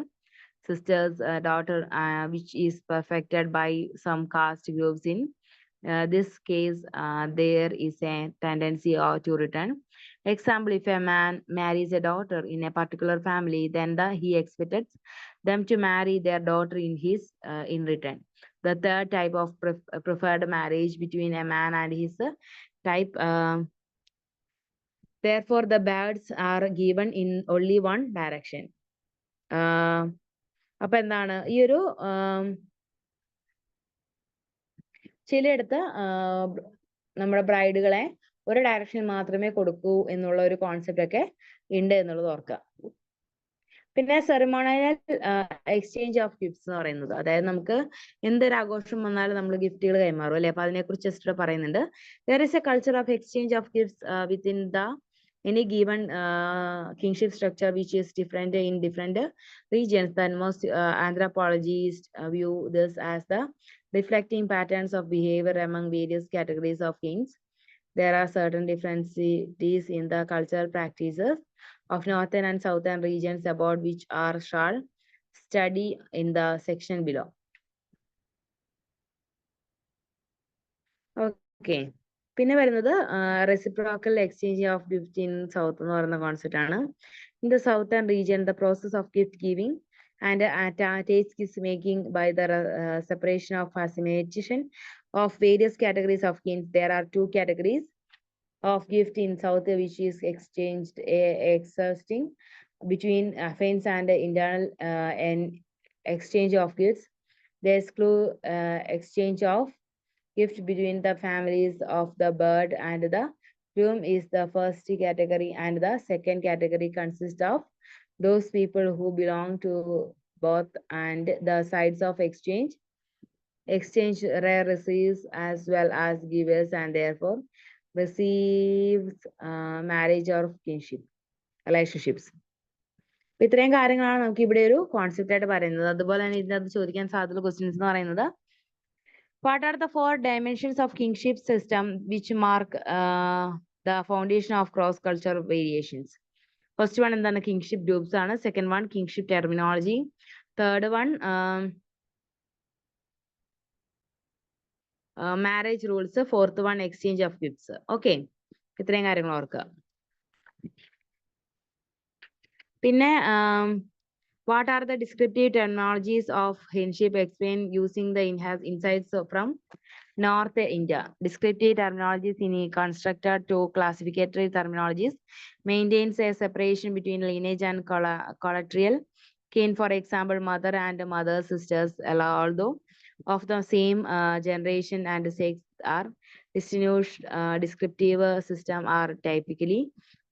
[SPEAKER 1] sister's daughter, which is perfected by some caste groups. In this case, there is a tendency to return. Example, if a man marries a daughter in a particular family, then he expects them to marry their daughter in return. The third type of preferred marriage between a man and his type. Therefore, the birds are given in only one direction. അപ്പൊ എന്താണ് ഈ ഒരു ചിലയിടത്ത് നമ്മുടെ ബ്രൈഡുകളെ ഒരു ഡയറക്ഷനിൽ മാത്രമേ കൊടുക്കൂ എന്നുള്ള ഒരു കോൺസെപ്റ്റ് ഒക്കെ ഉണ്ട് എന്നുള്ളത് ഓർക്കുക. പിന്നെ സെറിമോണിയൽ എക്സ്ചേഞ്ച് ഓഫ് ഗിഫ്റ്റ്സ് എന്ന് പറയുന്നത്, അതായത് നമുക്ക് എന്തൊരു ആഘോഷം വന്നാലും നമ്മൾ ഗിഫ്റ്റുകൾ കൈമാറും അല്ലെ. അപ്പൊ അതിനെക്കുറിച്ച് ജസ്റ്റ് പറയുന്നുണ്ട്. There is A culture of exchange of gifts within any given kingship structure, which is different in different regions. Then most anthropologists view this as the reflecting patterns of behavior among various categories of kings. There are certain differences in the cultural practices of northern and southern regions, about which are shall study in the section below. Okay. പിന്നെ വരുന്നത് reciprocal exchange of gift in south എന്ന് പറയുന്ന concept ആണ്. In the southern region, the process of gift giving and taste gift making by the separation of assimilation of various categories of kins. There are two categories of gift in South, which is existing between affairs and internal exchange of gifts. They exclude exchange of gift between the families of the bird and the groom is the first category, and the second category consists of those people who belong to both and the sides of exchange. Exchange rare receives as well as givers, and therefore receives marriage or kinship relationships. ഇത്രയും കാര്യങ്ങളാണ് നമുക്ക് ഇവിടെ ഒരു concept ആയിട്ട് പറയുന്നത്. അതുപോലെ തന്നെ ഇതിനകത്ത് ചോദിക്കാൻ സാധ്യതയുള്ള ക്വസ്റ്റ്യൻസ് എന്ന് പറയുന്നത്, what are the 4 dimensions of kingship system which mark the foundation of cross-cultural variations? First one എന്താണ്? kingship groups ആണ്. Second one kingship terminology. Third one marriage rules. Fourth one exchange of gifts. Okay, ഇത്രയും കാര്യങ്ങൾ ഓർക്കുക. പിന്നെ What are the descriptive terminologies of kinship? Explain using the insights from North India. Descriptive terminologies in constructed to classificatory terminologies maintains a separation between lineage and collateral kin. For example, mother and mother sisters, although of the same generation and sex, are distinguished. Descriptive system are typically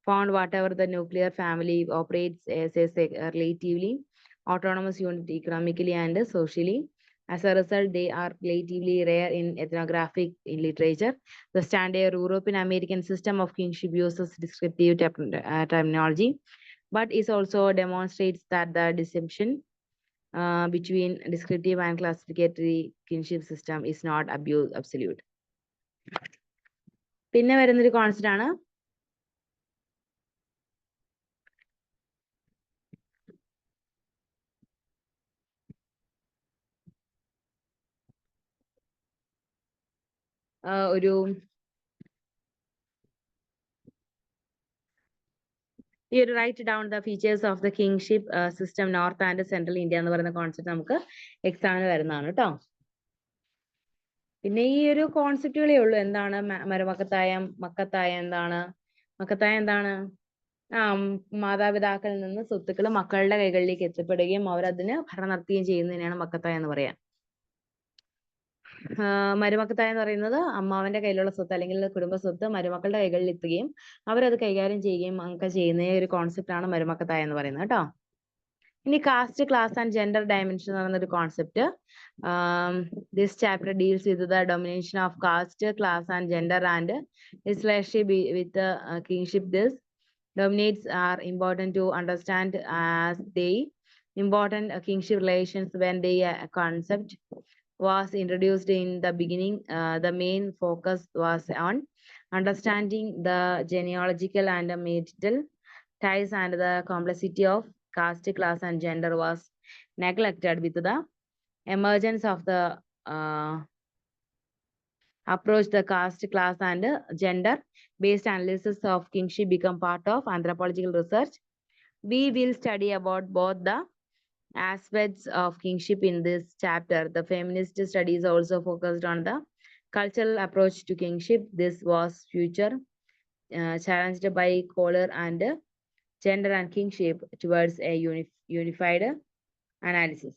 [SPEAKER 1] found whatever the nuclear family operates as a relatively autonomous unit economically and socially. As a result, they are relatively rare in ethnographic literature. The standard European American system of kinship uses descriptive terminology, but it also demonstrates that the distinction between descriptive and classificatory kinship system is not absolute. പിന്നെ വരുന്നൊരു concept ആണ് ഒരു you write down the features of the kingship system North and Central India എന്ന് പറയുന്ന concept നമുക്ക് എക്സാമിന് വരുന്നതാണ് കേട്ടോ. പിന്നെ ഈ ഒരു കോൺസെപ്റ്റുകളേ ഉള്ളൂ. എന്താണ് മരുമക്കത്തായം, മക്കത്തായം എന്താണ്? മക്കത്തായം എന്താണ്? മാതാപിതാക്കളിൽ നിന്ന് സ്വത്തുക്കൾ മക്കളുടെ കൈകളിലേക്ക് എത്തിപ്പെടുകയും അവരതിന് ഭരണം നടത്തുകയും ചെയ്യുന്നതിനാണ് മക്കത്തായം എന്ന് പറയാം. മരുമക്കത്തായം എന്ന് പറയുന്നത് അമ്മാവന്റെ കയ്യിലുള്ള സ്വത്ത് അല്ലെങ്കിൽ കുടുംബ സ്വത്ത് മരുമക്കളുടെ കൈകളിൽ എത്തുകയും അവരത് കൈകാര്യം ചെയ്യുകയും ഒക്കെ ചെയ്യുന്ന ഒരു കോൺസെപ്റ്റ് ആണ് മരുമക്കത്തായം എന്ന് പറയുന്നത് കേട്ടോ. ഇനി caste, class and gender dimension എന്ന് പറയുന്ന ഒരു concept. This chapter deals with the domination of caste, class and gender and its relationship with kingship. This dominates are important to understand as they important kingship relations. When the concept was introduced in the beginning, the main focus was on understanding the genealogical and marital ties, and the complexity of caste, class, and gender was neglected. With the emergence of the approach, the caste, class, and gender-based analysis of kingship become part of anthropological research. We will study about both the aspects of kingship in this chapter. The feminist studies also focused on the cultural approach to kingship. This was future challenged by Kohler and gender and kingship towards a unified analysis.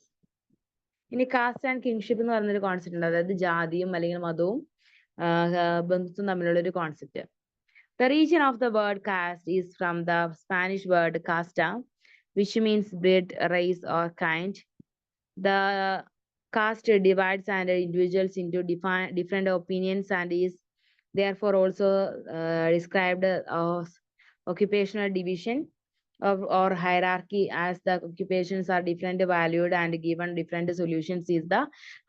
[SPEAKER 1] ഇനി caste and kingship എന്ന് പറയുന്നൊരു concept ഉണ്ട്. അതായത് ജാതിയും അല്ലെങ്കിൽ മതവും ബന്ധുത്വം തമ്മിലുള്ള ഒരു concept. The region of the word caste is from the Spanish word casta, which means breed, race, or kind. The caste divides and individuals into different opinions and is therefore also described as occupational division or hierarchy. As the occupations are different valued and given different solutions is the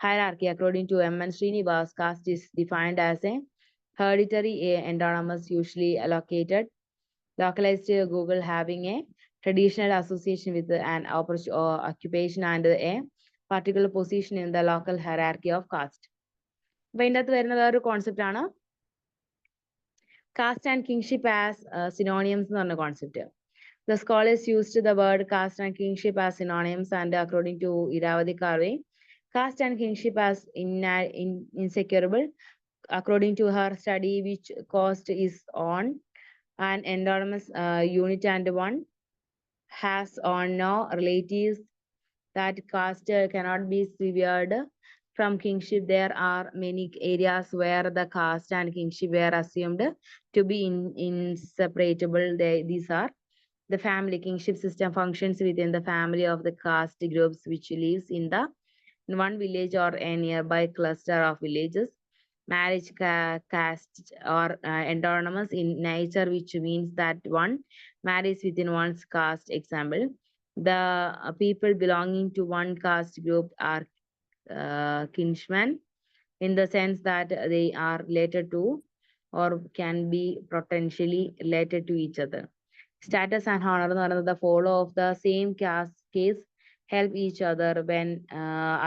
[SPEAKER 1] hierarchy. According to M.N. Srinivas, caste is defined as a hereditary autonomous, usually localized Google having a traditional association with an occupation and a particular position in the local hierarchy of caste. അപ്പൊ ഇതിൻ്റെ അകത്ത് വരുന്ന വേറൊരു concept ആണ് caste and kingship as synonyms എന്ന് പറഞ്ഞ concept. The scholars used the word caste and kingship as synonyms, and according to Iravati Karve, caste and kingship as inseparable. According to her study, which caste is on an autonomous unit and one has on no relatives, that caste cannot be severed from kingship. There are many areas where the caste and kingship were assumed to be inseparable. These are the family. Kingship system functions within the family of the caste groups which lives in one village or a nearby cluster of villages. Marriage caste or autonomous in nature, which means that one marries within one's caste. Example, the people belonging to one caste group are kinsmen in the sense that they are related to or can be potentially related to each other. Status and honor എന്ന് പറയുന്നത് the follow of the same caste case help each other when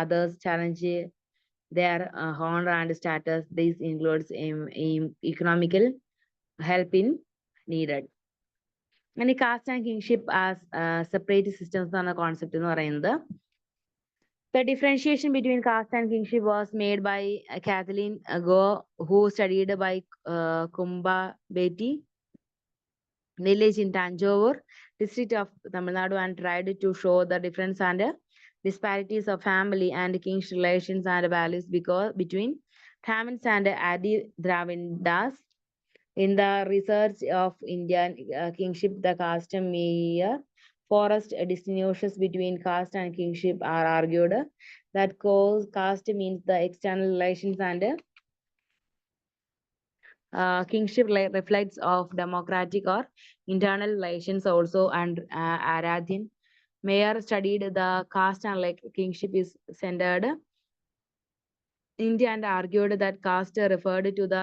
[SPEAKER 1] others challenge their honor and status. This includes economical help in needed. ഇനി caste and kingship as separate systems എന്ന concept എന്ന് പറയുന്നത് the differentiation between caste and kingship was made by Kathleen Go, who studied by Kumbabeti village in Tanjore district of Tamil Nadu and tried to show the difference and disparities of family and kingship relations and values between Tamils and Adi Dravidas. In the research of Indian kingship, the caste mere forest distinguishes between caste and kingship are argued that caste means the external relations and kingship reflects of democratic or internal relations also. And Aradhyan Mayer studied the caste and kingship is centered India and argued that caste referred to the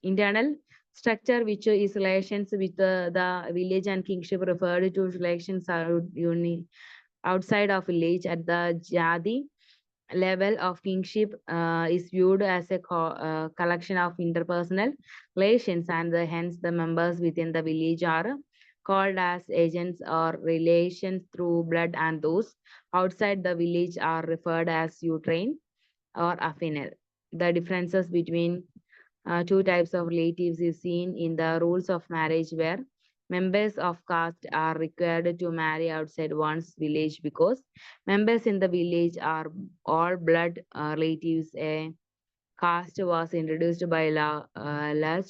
[SPEAKER 1] internal structure which is relations with the village, and kingship referred to relations outside of village. At the jadi level of kingship is viewed as a collection of interpersonal relations, and hence the members within the village are called as agents or relations through blood, and those outside the village are referred as uterine or affinal. The differences between two types of relatives is seen in the rules of marriage, where members of caste are required to marry outside one's village because members in the village are all blood relatives. A caste was introduced by Lach,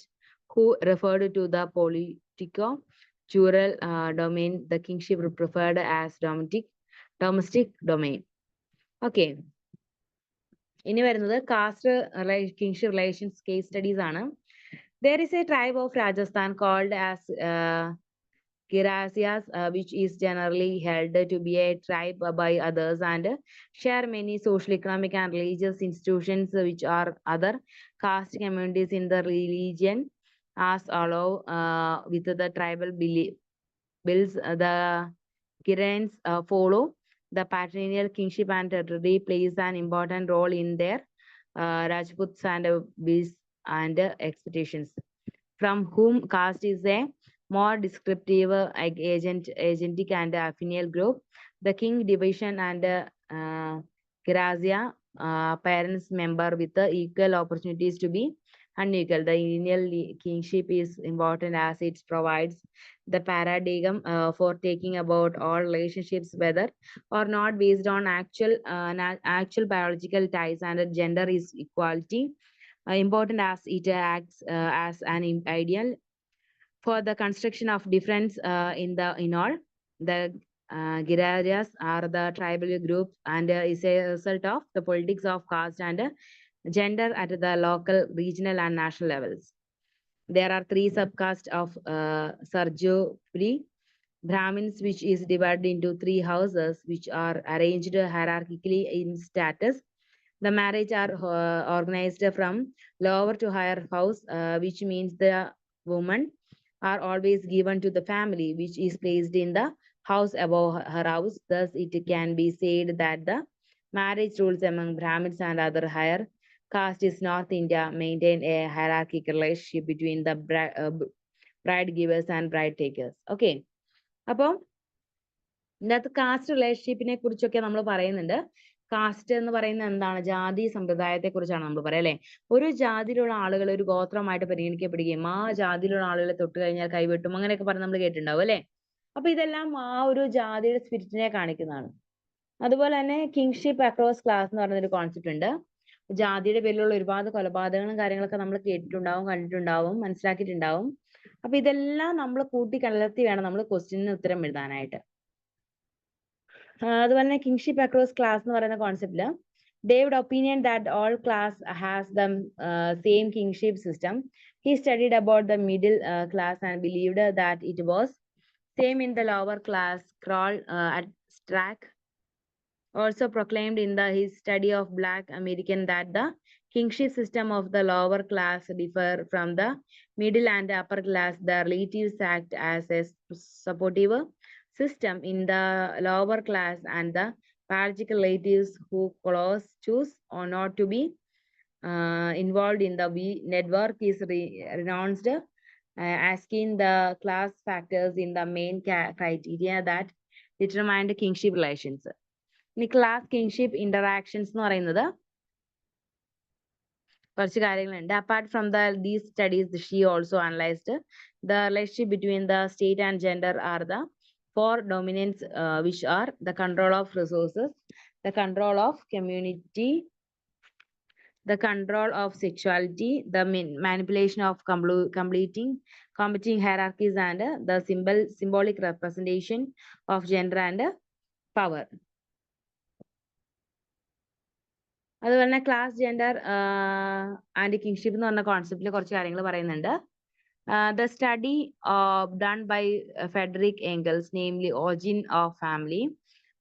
[SPEAKER 1] who referred to the politico-jural domain, the kingship preferred as domestic domain. Okay. ഇനി വരുന്നത് caste kingship relations case studies ആണ്. There is a tribe of Rajasthan called as Girasias, which is generally held to be a tribe by others and share many social, economic, and religious institutions which are other caste communities in the religion, as allow with the tribal bills. The Girans follow the patrilineal kingship and territory plays an important role in their Rajputs and Bis and expectations, from whom caste is a more descriptive agentic and affinal group. The king division and Grazia parents member with the equal opportunities to be unequal. The lineal kingship is important as it provides the paradigm for taking about all relationships, whether or not based on actual biological ties, and gender is equality important as it acts as an ideal for the construction of difference in all. The Girarias are the tribal groups and is a result of the politics of caste and gender at the local, regional, and national levels. There are three subcastes of Sarjapuri Brahmins, which is divided into three houses, which are arranged hierarchically in status. The marriage are organized from lower to higher house, which means the woman are always given to the family, which is placed in the house above her house. Thus, it can be said that the marriage rules among Brahmins and other higher caste is North India maintain a hierarchical relationship between the bride givers and bride takers. Okay. അപ്പം ഇതിനകത്ത് cast റിലേഷൻഷിപ്പിനെ കുറിച്ചൊക്കെ നമ്മൾ പറയുന്നുണ്ട്. Cast എന്ന് പറയുന്നത് എന്താണ്? ജാതി സമ്പ്രദായത്തെ കുറിച്ചാണ് നമ്മൾ പറയാം അല്ലെ. ഒരു ജാതിയിലുള്ള ആളുകൾ ഒരു ഗോത്രമായിട്ട് പരിഗണിക്കപ്പെടുകയും ആ ജാതിയിലുള്ള ആളുകളെ തൊട്ട് കഴിഞ്ഞാൽ കൈവെട്ടും അങ്ങനെയൊക്കെ പറഞ്ഞ് നമ്മൾ കേട്ടിട്ടുണ്ടാവും അല്ലെ. അപ്പൊ ഇതെല്ലാം ആ ഒരു ജാതിയുടെ സ്പിരിറ്റിനെ കാണിക്കുന്നതാണ്. അതുപോലെ തന്നെ കിങ്ഷിപ്പ് അക്രോസ് ക്ലാസ് എന്ന് പറയുന്ന ഒരു കോൺസെപ്റ്റ് ഉണ്ട്. ജാതിയുടെ പേരിലുള്ള ഒരുപാട് കൊലപാതകങ്ങളും കാര്യങ്ങളൊക്കെ നമ്മൾ കേട്ടിട്ടുണ്ടാവും, കണ്ടിട്ടുണ്ടാവും, മനസ്സിലാക്കിയിട്ടുണ്ടാവും. അപ്പൊ ഇതെല്ലാം നമ്മൾ കൂട്ടിക്കലർത്തി വേണം നമ്മൾ ക്വസ്റ്റ്യന് ഉത്തരം എഴുതാനായിട്ട്. അതുപോലെ തന്നെ കിങ്ഷിപ്പ് അക്രോസ് ക്ലാസ് എന്ന് പറയുന്ന കോൺസെപ്റ്റില് David opinion that all class has the same kingship system. He studied about the middle class and believed that it was same in the lower class. Kroll at Strack also proclaimed in his study of Black American that the kingship system of the lower class differ from the middle and upper class. The relatives act as a supportive system in the lower class, and the biological relatives who choose or not to be involved in the network is renounced asking the class factors in the main criteria that determined kingship relations. ഇനി class kingship interactions എന്ന് പറയുന്നത് കുറച്ച് കാര്യങ്ങളുണ്ട്. Apart from these studies she also analysed the relationship between the state and gender are the four dominance which are the control of resources, the control of community, the control of sexuality, the manipulation of competing hierarchies, and the symbolic representation of gender and power. അതുപോലെ തന്നെ class gender and kingship എന്ന് പറഞ്ഞ കോൺസെപ്റ്റിൽ കുറച്ച് കാര്യങ്ങൾ പറയുന്നുണ്ട്. The study done by Frederick Engels, namely Origin of Family,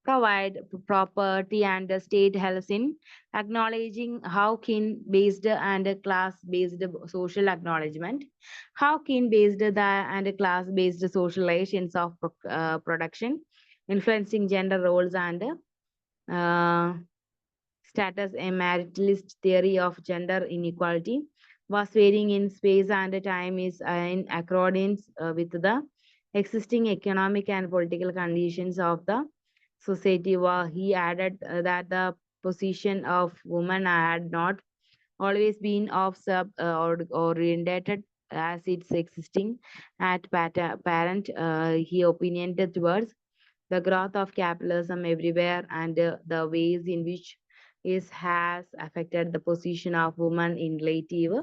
[SPEAKER 1] provide property and state helps in acknowledging how kin-based and class-based social acknowledgement, how kin-based and class-based social relations of production, influencing gender roles and status. A materialist theory of gender inequality was varying in space and time is in accordance with the existing economic and political conditions of the society. He added that the position of women had not always been of orientated as its existing at parent. He opinionated towards the growth of capitalism everywhere and the ways in which it has affected the position of women in relative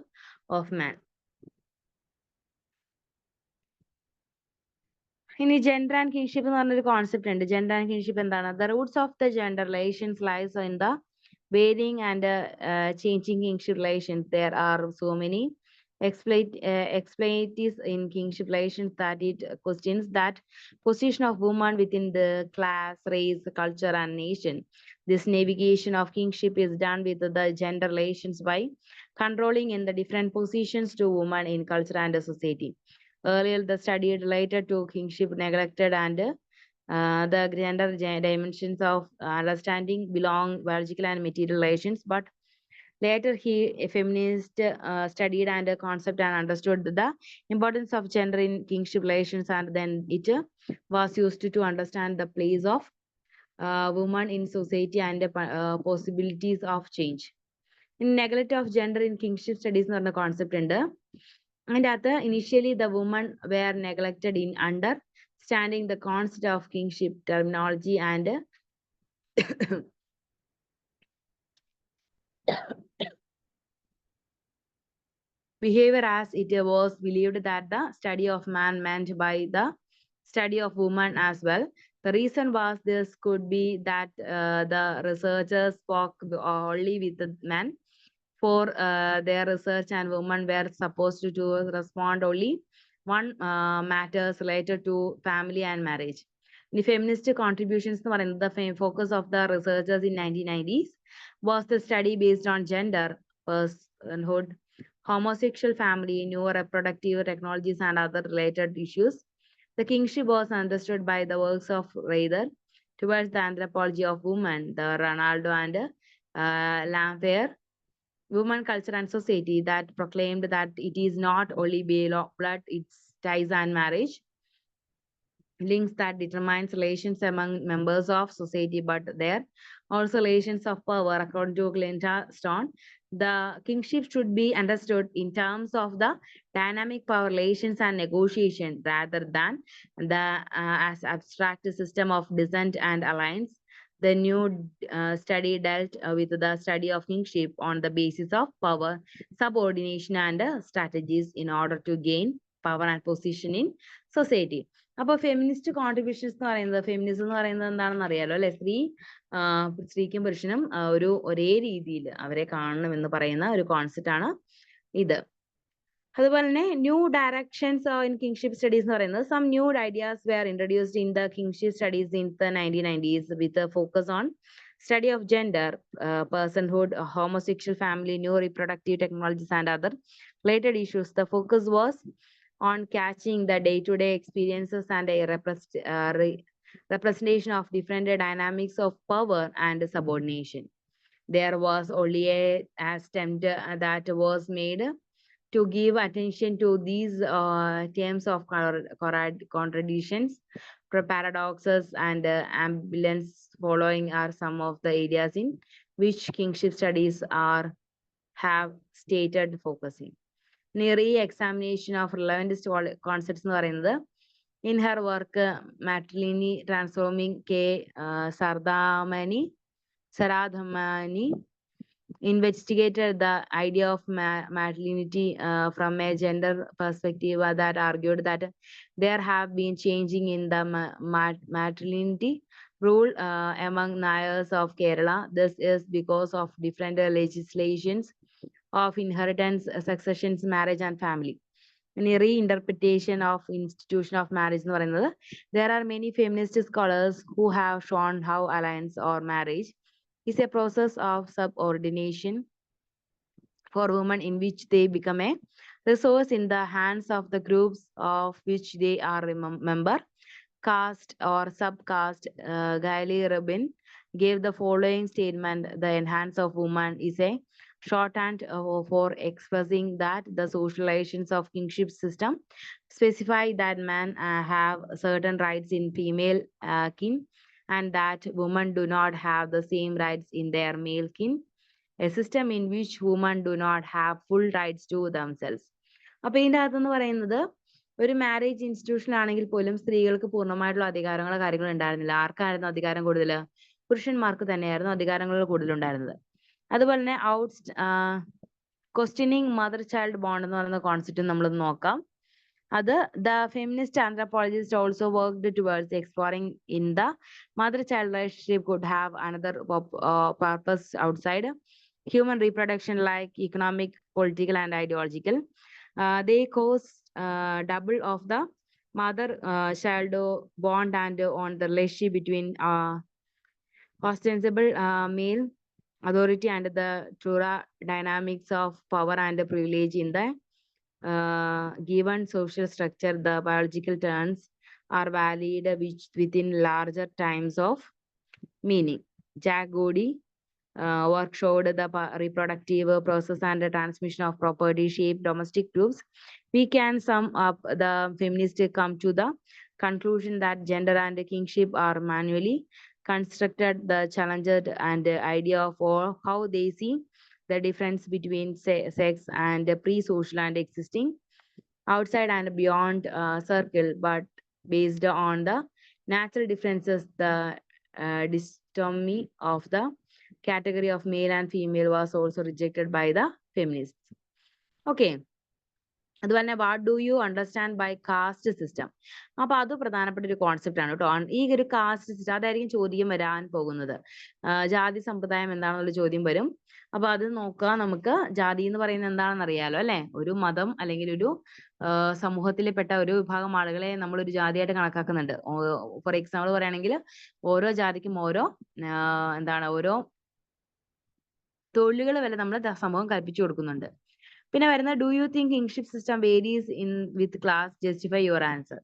[SPEAKER 1] of man. ഇനി gender and kingship എന്ന് പറഞ്ഞൊരു concept ഉണ്ട്. Gender and kingship എന്താണ്? The roots of the gender relations lies in the varying and changing kingship relations. There are so many explanations in kingship relations that it questions that position of woman within the class, race, culture, and nation. This navigation of kingship is done with the gender relations by controlling in the different positions to women in culture and society. Earlier, the study related to kingship neglected and the gender dimensions of understanding belong biological and material relations, but later a feminist studied and concept and understood the importance of gender in kingship relations, and then it was used to understand the place of women in society and possibilities of change. In neglect of gender in kingship studies എന്ന് പറഞ്ഞ concept ഉണ്ട്. അതിൻ്റെ അകത്ത് initially the women were neglected in understanding the concept of kingship terminology and behavior, as it was believed that the study of man meant by the study of woman as well. The reason was this could be that the researchers spoke only with the men for their research, and women were supposed to respond only one matters related to family and marriage. The feminist contributions എന്ന് പറയുന്നത് the focus of the researchers in 1990s was the study based on gender, personhood, homosexual family, new reproductive technologies, and other related issues. The kingship was understood by the works of Rather towards the anthropology of women, the Ronaldo and Lamfair, Women, Culture and Society, that proclaimed that it is not only blood, its ties and marriage links that determines relations among members of society, but there also relations of power. According to Glinda Stone, the kingship should be understood in terms of the dynamic power relations and negotiation rather than the as abstract system of descent and alliance. The new study dealt with the study of kingship on the basis of power, subordination, and strategies in order to gain power and position in society. അപ്പോൾ feminist contributions എന്ന് പറയുന്നത്, feminism എന്ന് പറയുന്നത് എന്താണെന്ന് അറിയാലോ അല്ലെ? സ്ത്രീക്കും പുരുഷനും ഒരേ രീതിയിൽ അവരെ കാണണം എന്ന് പറയുന്ന ഒരു കോൺസെപ്റ്റ് ആണ് ഇത്. അതുപോലെ തന്നെ new directions in kingship studies എന്ന് പറയുന്നത് some new ideas were introduced in the kingship studies in the 1990s with focus on study of gender, personhood, homosexual family, new reproductive technologies, and other related issues. The focus was on catching the day-to-day experiences and a representation of different dynamics of power and subordination. There was only a attempt that was made to give attention to these terms of contradictions, paradoxes, and ambivalence following are some of the areas in which kingship studies have stated focusing. Re-examination of relevant concepts എന്ന് പറയുന്നത് in her work Matrilini Transforming K. Saradhamani investigated the idea of maternity from a gender perspective that argued that there have been changing in the maternity rule among Nayars of Kerala. This is because of different legislations of inheritance, successions, marriage, and family. In a reinterpretation of institution of marriage, there are many feminist scholars who have shown how alliance or marriage is a process of subordination for women in which they become a resource in the hands of the groups of which they are a member. Caste or subcaste. Gayle Rubin gave the following statement: the enhance of woman is a shorthand for expressing that the socializations of kingship system specify that men have certain rights in female kin, and that women do not have the same rights in their male kin, a system in which women do not have full rights to themselves. അപ്പൊ ഇതിന്റെ അകത്തെന്ന് പറയുന്നത് ഒരു marriage institution ആണെങ്കിൽ പോലും സ്ത്രീകൾക്ക് പൂർണ്ണമായിട്ടുള്ള അധികാരങ്ങളോ കാര്യങ്ങളോ ഉണ്ടായിരുന്നില്ല. ആർക്കായിരുന്നു അധികാരം കൂടുതൽ? പുരുഷന്മാർക്ക് തന്നെയായിരുന്നു അധികാരങ്ങൾ കൂടുതലുണ്ടായിരുന്നത്. അതുപോലെ തന്നെ ക്വസ്റ്റ്യനിങ് മദർ ചൈൽഡ് ബോണ്ട് എന്ന് പറയുന്ന കോൺസെപ്റ്റ് നമ്മൾ നോക്കാം. അത് the feminist anthropologist also worked towards exploring in the mother child relationship could have another purpose outside human reproduction, like economic, political, and ideological. They cause double of the mother-child bond and on the relationship between ostensible male authority and the true dynamics of power and privilege in the given social structure. The biological terms are valid within larger times of meaning. Jack Gody work showed the reproductive process and the transmission of property shape domestic groups. We can sum up the feminists come to the conclusion that gender and kingship are manually constructed, the challenged and the idea for how they see the difference between sex and pre-social and existing outside and beyond circle, but based on the natural differences, the dichotomy of the category of male and female was also rejected by the feminists. Okay. അതുപോലെ what do you understand by caste system? അപ്പൊ അത് പ്രധാനപ്പെട്ട ഒരു concept ആണ് കേട്ടോ. ഈ ഒരു caste system അതായിരിക്കും ചോദ്യം വരാൻ പോകുന്നത്. ജാതി സമ്പ്രദായം എന്താണെന്നുള്ള ചോദ്യം വരും. അപ്പൊ അത് നോക്കുക. നമുക്ക് ജാതി എന്ന് പറയുന്നത് എന്താണെന്ന് അറിയാലോ അല്ലെ? ഒരു മതം അല്ലെങ്കിൽ ഒരു സമൂഹത്തിൽപ്പെട്ട ഒരു വിഭാഗം ആളുകളെ നമ്മൾ ഒരു ജാതിയായിട്ട് കണക്കാക്കുന്നുണ്ട്. ഫോർ എക്സാമ്പിൾ പറയുകയാണെങ്കിൽ ഓരോ ജാതിക്കും ഓരോ ഓരോ തൊഴിലുകൾ വരെ നമ്മൾ സമൂഹം കൽപ്പിച്ചു കൊടുക്കുന്നുണ്ട്. പിന്നെ വരുന്ന do you think kingship system varies in with class? Justify your answer.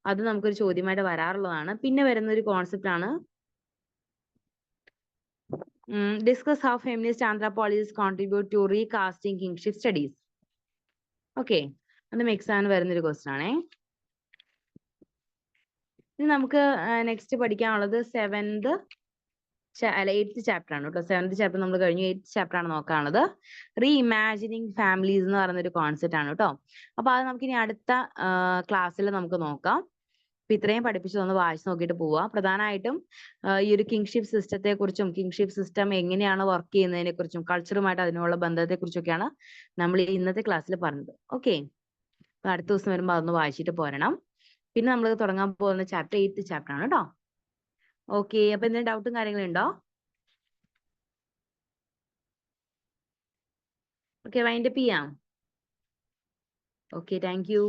[SPEAKER 1] അത് നമുക്കൊരു ചോദ്യമായിട്ട് വരാറുള്ളതാണ്. പിന്നെ വരുന്ന ഒരു കോൺസെപ്റ്റ് ആണ് discuss how feminist anthropologist contribute to recasting kingship studies. Okay, അതും എക്സാമിന് വരുന്നൊരു ക്വസ്റ്റ്യൻ ആണേ. ഇനി നമുക്ക് നെക്സ്റ്റ് പഠിക്കാനുള്ളത് 8th ചാപ്റ്റർ ആണ് കേട്ടോ. 7th ചാപ്റ്റർ നമ്മൾ കഴിഞ്ഞു. 8th ചാപ്റ്റർ ആണ് നോക്കാനുള്ളത്. റീ ഇമാജിനിങ് ഫാമിലീസ് എന്ന് പറയുന്ന ഒരു കോൺസെപ്റ്റ് ആണ് കേട്ടോ. അപ്പൊ അത് നമുക്ക് ഇനി അടുത്ത ക്ലാസ്സിൽ നമുക്ക് നോക്കാം. അപ്പൊ ഇത്രയും പഠിപ്പിച്ചു ഒന്ന് വായിച്ചു നോക്കിയിട്ട് പോവുക. പ്രധാനമായിട്ടും ഈ ഒരു കിങ്ഷിപ്പ് സിസ്റ്റത്തെ കുറിച്ചും കിങ്ഷിപ്പ് സിസ്റ്റം എങ്ങനെയാണ് വർക്ക് ചെയ്യുന്നതിനെ കുറിച്ചും കൾച്ചറുമായിട്ട് അതിനുള്ള ബന്ധത്തെ കുറിച്ചൊക്കെയാണ് നമ്മൾ ഇന്നത്തെ ക്ലാസ്സിൽ പറഞ്ഞത്. ഓക്കെ, അടുത്ത ദിവസം വരുമ്പോൾ അതൊന്ന് വായിച്ചിട്ട് പോരണം. പിന്നെ നമ്മൾ തുടങ്ങാൻ പോകുന്ന ചാപ്റ്റർ 8th ചാപ്റ്റർ ആണ് കേട്ടോ. ഓക്കെ, അപ്പൊ എന്തെങ്കിലും ഡൗട്ടും കാര്യങ്ങളും ഉണ്ടോ? ഓക്കെ, വൈൻഡപ്പ് ചെയ്യാം. Okay, thank you.